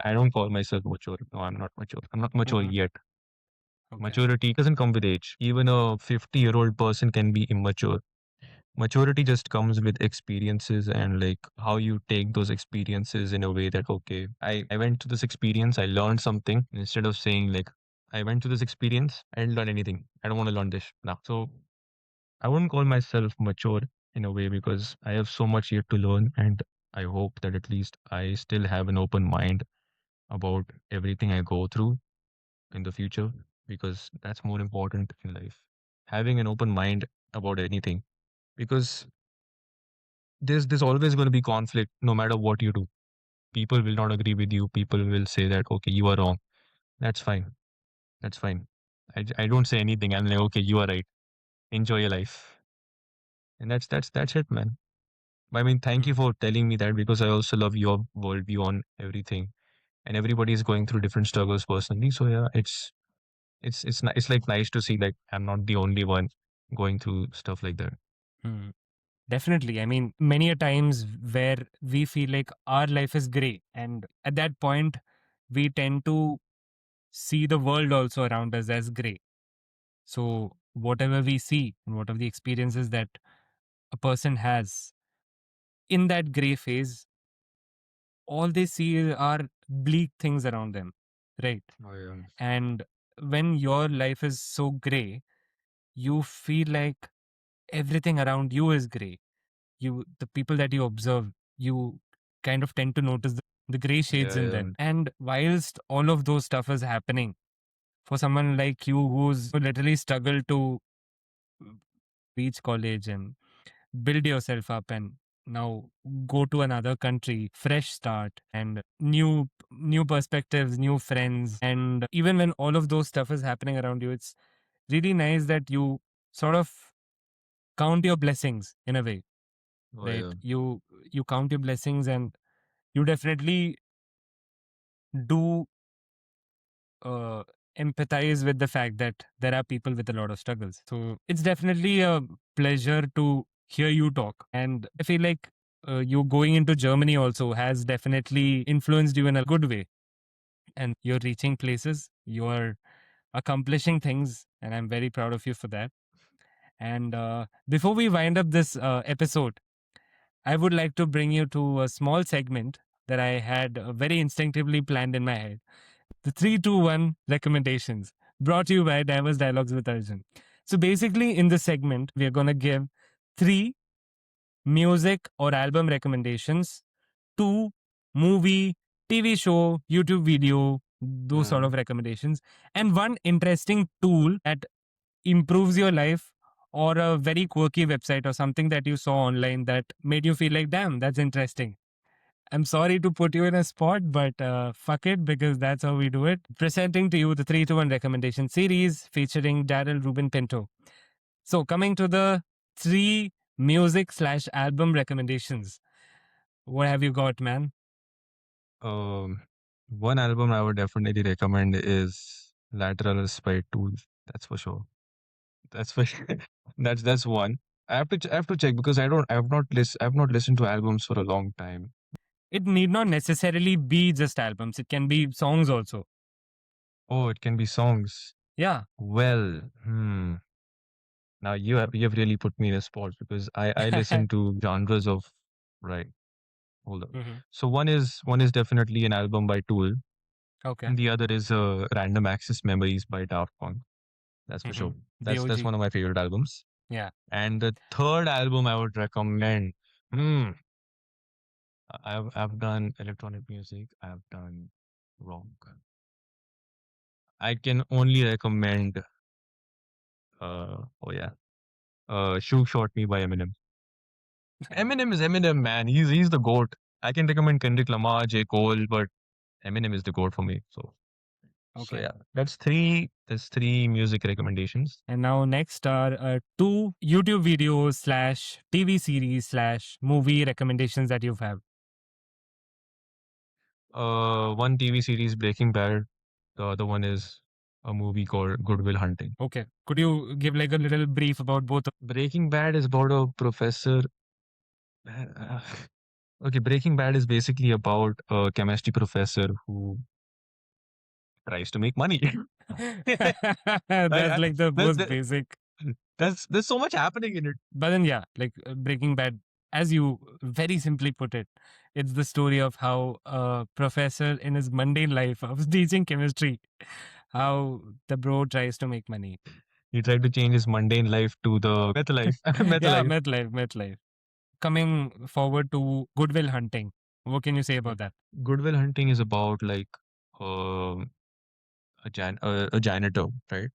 I don't call myself mature. No, I'm not mature. I'm not mature Hmm. yet. Okay. Maturity doesn't come with age. Even a 50-year-old person can be immature. Maturity just comes with experiences and like how you take those experiences in a way that, okay, I went to this experience, I learned something instead of saying like, I went to this experience, I didn't learn anything. I don't want to learn this now. So I wouldn't call myself mature in a way because I have so much yet to learn. And I hope that at least I still have an open mind about everything I go through in the future because that's more important in life. Having an open mind about anything because there's always going to be conflict no matter what you do. People will not agree with you. People will say that okay, you are wrong. That's fine. That's fine. I don't say anything. I'm like okay, you are right. Enjoy your life, and that's it, man. I mean, thank you Hmm. for telling me that because I also love your worldview on everything, and everybody is going through different struggles personally. So yeah, it's like nice to see like I'm not the only one going through stuff like that. Hmm. Definitely. I mean, many a times where we feel like our life is gray, and at that point, we tend to see the world also around us as gray. So, whatever we see and whatever the experiences that a person has in that gray phase, all they see are bleak things around them, right? Oh yeah, And when your life is so gray, you feel like everything around you is gray. The people that you observe, you kind of tend to notice the gray shades yeah, in yeah, them. And whilst all of those stuff is happening, for someone like you who literally struggled to reach college and build yourself up and now go to another country, fresh start and new perspectives, new friends, and even when all of those stuff is happening around you, it's really nice that you sort of count your blessings in a way, oh right? yeah, You count your blessings and you definitely do uh, empathize with the fact that there are people with a lot of struggles. So it's definitely a pleasure to hear you talk. And I feel like you going into Germany also has definitely influenced you in a good way. And you're reaching places, you're accomplishing things, and I'm very proud of you for that. And before we wind up this episode, I would like to bring you to a small segment that I had very instinctively planned in my head. The 321 recommendations brought to you by Diverse Dialogues with Arjun. So basically, in this segment, we are going to give three music or album recommendations, two movie, TV show, YouTube video, those sort yeah. of recommendations, and one interesting tool that improves your life or a very quirky website or something that you saw online that made you feel like, damn, that's interesting. I'm sorry to put you in a spot, but fuck it, because that's how we do it. Presenting to you the 3 to 1 recommendation series featuring Darell Reuben Pinto. So, coming to the three music slash album recommendations. What have you got, man? Um, One album I would definitely recommend is Laterals by Tool. That's for sure. That's for sure. That's one. I have to check because I've not listened to albums for a long time. It need not necessarily be just albums, it can be songs also. Oh, it can be songs. Yeah. Well, now you have really put me in a spot because I listen to genres of right. Hold on. Mhm. So one is definitely an album by Tool, Okay. and the other is Random Access Memories by Daft Punk. That's for sure. The That's OG. one of my favorite albums. Yeah. And the third album I would recommend, hmm, I've done electronic music, I've done rock. I can only recommend, oh yeah, Shoot Shot Me by Eminem. Eminem is Eminem, man. He's the goat. I can recommend Kendrick Lamar, J. Cole, but Eminem is the goat for me. So Okay. yeah, that's three. There's three music recommendations. And now next are two YouTube videos slash TV series slash movie recommendations that you've had. One TV series, Breaking Bad. The other one is a movie called Good Will Hunting. Okay. Could you give like a little brief about both of Breaking Bad is about a professor. uh, Okay, Breaking Bad is basically about a chemistry professor who tries to make money. I, That's I, like the that, most that, basic. there's so much happening in it. But then, yeah, like Breaking Bad, as you very simply put it, it's the story of how a professor in his mundane life of teaching chemistry, how the bro tries to make money. He tried to change his mundane life to the meth life. Meth Yeah, life. meth life, meth life. Coming forward to Goodwill Hunting, what can you say about that? Good Will Hunting is about like a janitor, right?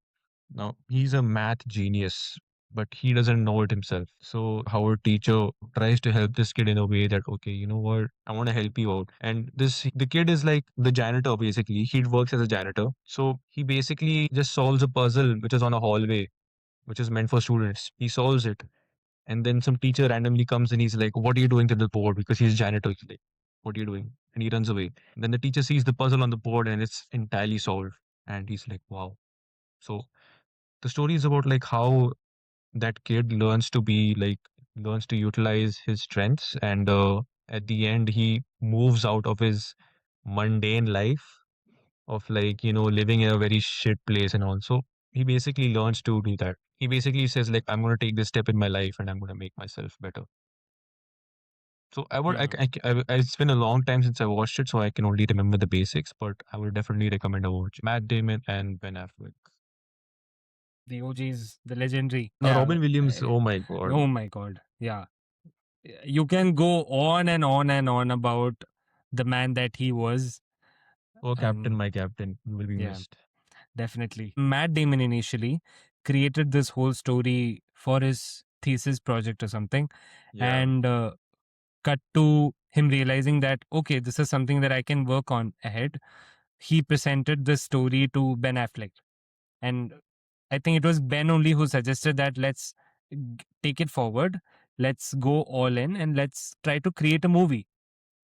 Now, he's a math genius, but he doesn't know it himself. So, how a teacher tries to help this kid in a way that, okay, you know what, I want to help you out. And the kid is like the janitor, basically. He works as a janitor. So, he basically just solves a puzzle which is on a hallway, which is meant for students. He solves it. And then some teacher randomly comes and he's like, what are you doing to the board? Because he's janitor. He's like, what are you doing? And he runs away. And then the teacher sees the puzzle on the board and it's entirely solved. And he's like, wow. So, the story is about like how that kid learns to utilize his strengths and at the end he moves out of his mundane life of like living in a very shit place, and also he basically learns to do that. He basically says like, I'm going to take this step in my life and I'm going to make myself better. So I would Yeah, it's been a long time since I watched it, so I can only remember the basics, but I would definitely recommend a watch. Matt Damon and Ben Affleck. the OGs, the legendary. Now Yeah. Robin Williams, oh my god. Oh my God. Yeah. You can go on and on and on about the man that he was. Oh, Captain, And my captain will be yeah, missed. definitely. Matt Damon initially created this whole story for his thesis project or something. Yeah, And cut to him realizing that, okay, this is something that I can work on ahead. He presented this story to Ben Affleck. And I think it was Ben only who suggested that let's take it forward. Let's go all in and let's try to create a movie.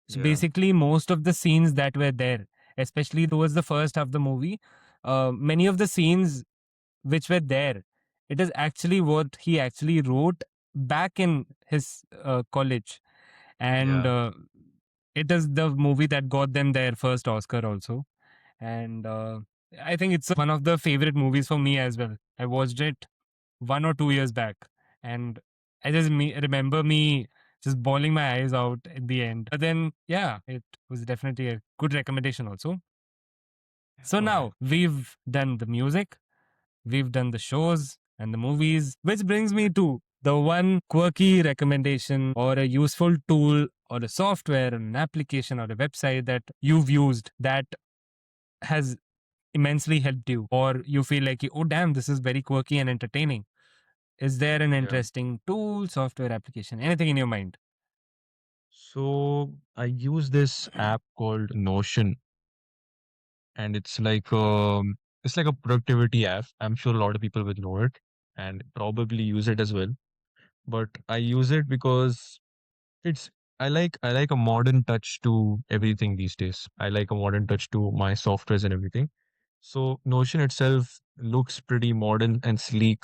So yeah, basically, most of the scenes that were there, especially towards the first half of the movie, many of the scenes which were there, it is actually what he actually wrote back in his college. And yeah. it is the movie that got them their first Oscar also. And I think it's one of the favorite movies for me as well. I watched it 1 or 2 years back, and I just remember me just bawling my eyes out at the end. But then, yeah, it was definitely a good recommendation also. So All right. now we've done the music, we've done the shows and the movies, which brings me to the one quirky recommendation or a useful tool or a software, an application or a website that you've used that has immensely helped you, or you feel like, oh, damn, this is very quirky and entertaining. Is there an Yeah. interesting tool, software, application, anything in your mind? So I use this app called Notion, and it's like a productivity app. I'm sure a lot of people will know it and probably use it as well. But I use it because it's I like a modern touch to everything these days. I like a modern touch to my softwares and everything. So Notion itself looks pretty modern and sleek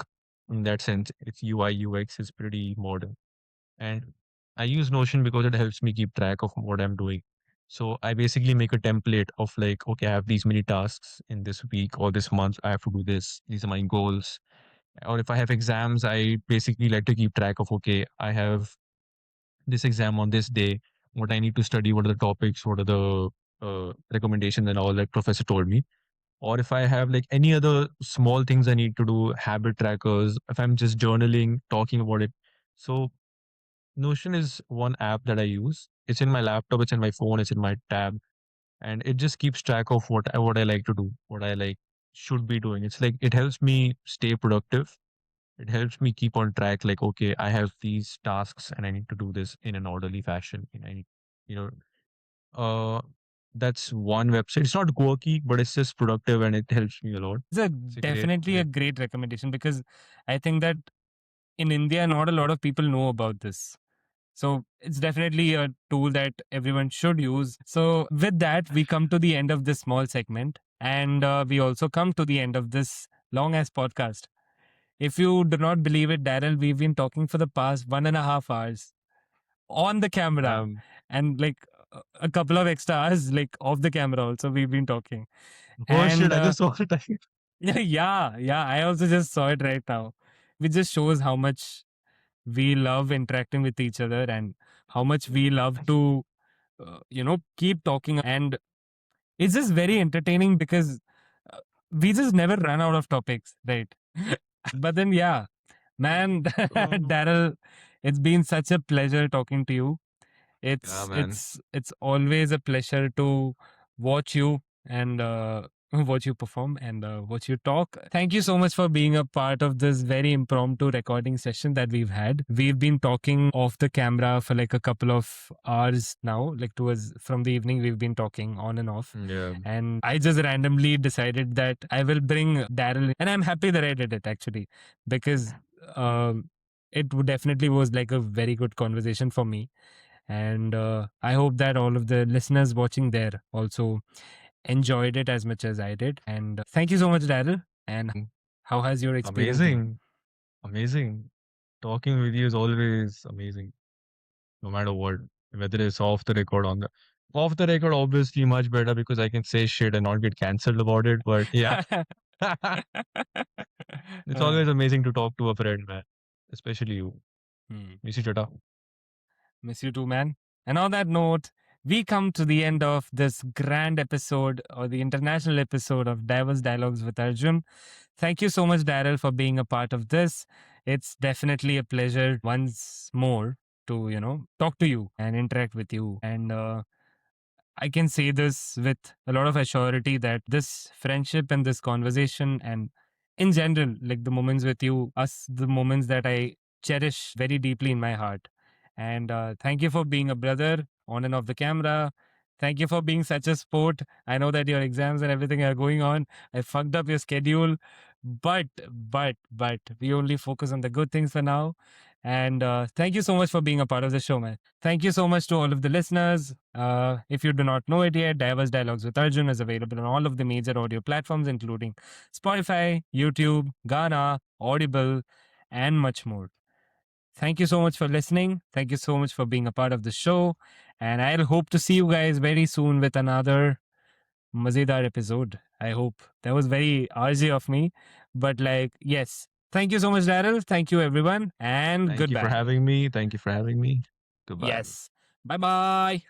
in that sense. Its UI UX is pretty modern. And I use Notion because it helps me keep track of what I'm doing. So I basically make a template of like, okay, I have these many tasks in this week or this month. I have to do this. These are my goals. Or if I have exams, I basically like to keep track of, okay, I have this exam on this day, what I need to study, what are the topics, what are the recommendations and all that professor told me. or if I have like any other small things I need to do, habit trackers, if I'm just journaling, talking about it. So Notion is one app that I use. It's in my laptop, it's in my phone, it's in my tab, and it just keeps track of what I like to do, what I like should be doing. It's like it helps me stay productive. It helps me keep on track. Like, okay, I have these tasks and I need to do this in an orderly fashion. And I need, you know, uh, that's one website. It's not quirky, but it's just productive and it helps me a lot. It's a It's a definitely a great. great recommendation because I think that in India, not a lot of people know about this. So it's definitely a tool that everyone should use. So with that, we come to the end of this small segment, and we also come to the end of this long ass podcast. If you do not believe it, Daryl, we've been talking for the past 1.5 hours on the camera, Um, and like a couple of extra hours like off the camera also we've been talking. oh shit! And I just saw the time. yeah, I also just saw it right now, which just shows how much we love interacting with each other and how much we love to keep talking. And it's just very entertaining because uh, we just never run out of topics, right? But then yeah, man, Oh, Daryl, it's been such a pleasure talking to you. yeah, it's man. it's it's always a pleasure to watch you and watch you perform and watch you talk. Thank you so much for being a part of this very impromptu recording session that we've had. We've been talking off the camera for like a couple of hours now, like towards from the evening we've been talking on and off. Yeah. And I just randomly decided that I will bring Daryl, and I'm happy that I did it actually, because um it would definitely was like a very good conversation for me. And I hope that all of the listeners watching there also enjoyed it as much as I did. And thank you so much, Daryl. And Mm, how has your experience been? amazing. Amazing. Talking with you is always amazing, no matter what, whether it's off the record, obviously much better because I can say shit and not get cancelled about it. But yeah, it's Uh, always amazing to talk to a friend, man, especially you. hmm. Missy Chata. Miss you too, man. And on that note, we come to the end of this grand episode or the international episode of Diverse Dialogues with Arjun. Thank you so much, Daryl, for being a part of this. It's definitely a pleasure once more to, talk to you and interact with you. And I can say this with a lot of assurity that this friendship and this conversation and in general, like the moments with you, the moments that I cherish very deeply in my heart. And thank you for being a brother on and off the camera. Thank you for being such a sport. I know that your exams and everything are going on. I fucked up your schedule, but we only focus on the good things for now. And thank you so much for being a part of the show, man. Thank you so much to all of the listeners. If you do not know it yet, Diverse Dialogues with Arjun is available on all of the major audio platforms, including Spotify, YouTube, Ghana, Audible, and much more. Thank you so much for listening. Thank you so much for being a part of the show. And I'll hope to see you guys very soon with another Mazedar episode. I hope. That was very RJ of me. But like, yes. Thank you so much, Daryl. Thank you, everyone. And Thank you for goodbye. having me. Thank you for having me. Goodbye. Yes. Bye bye.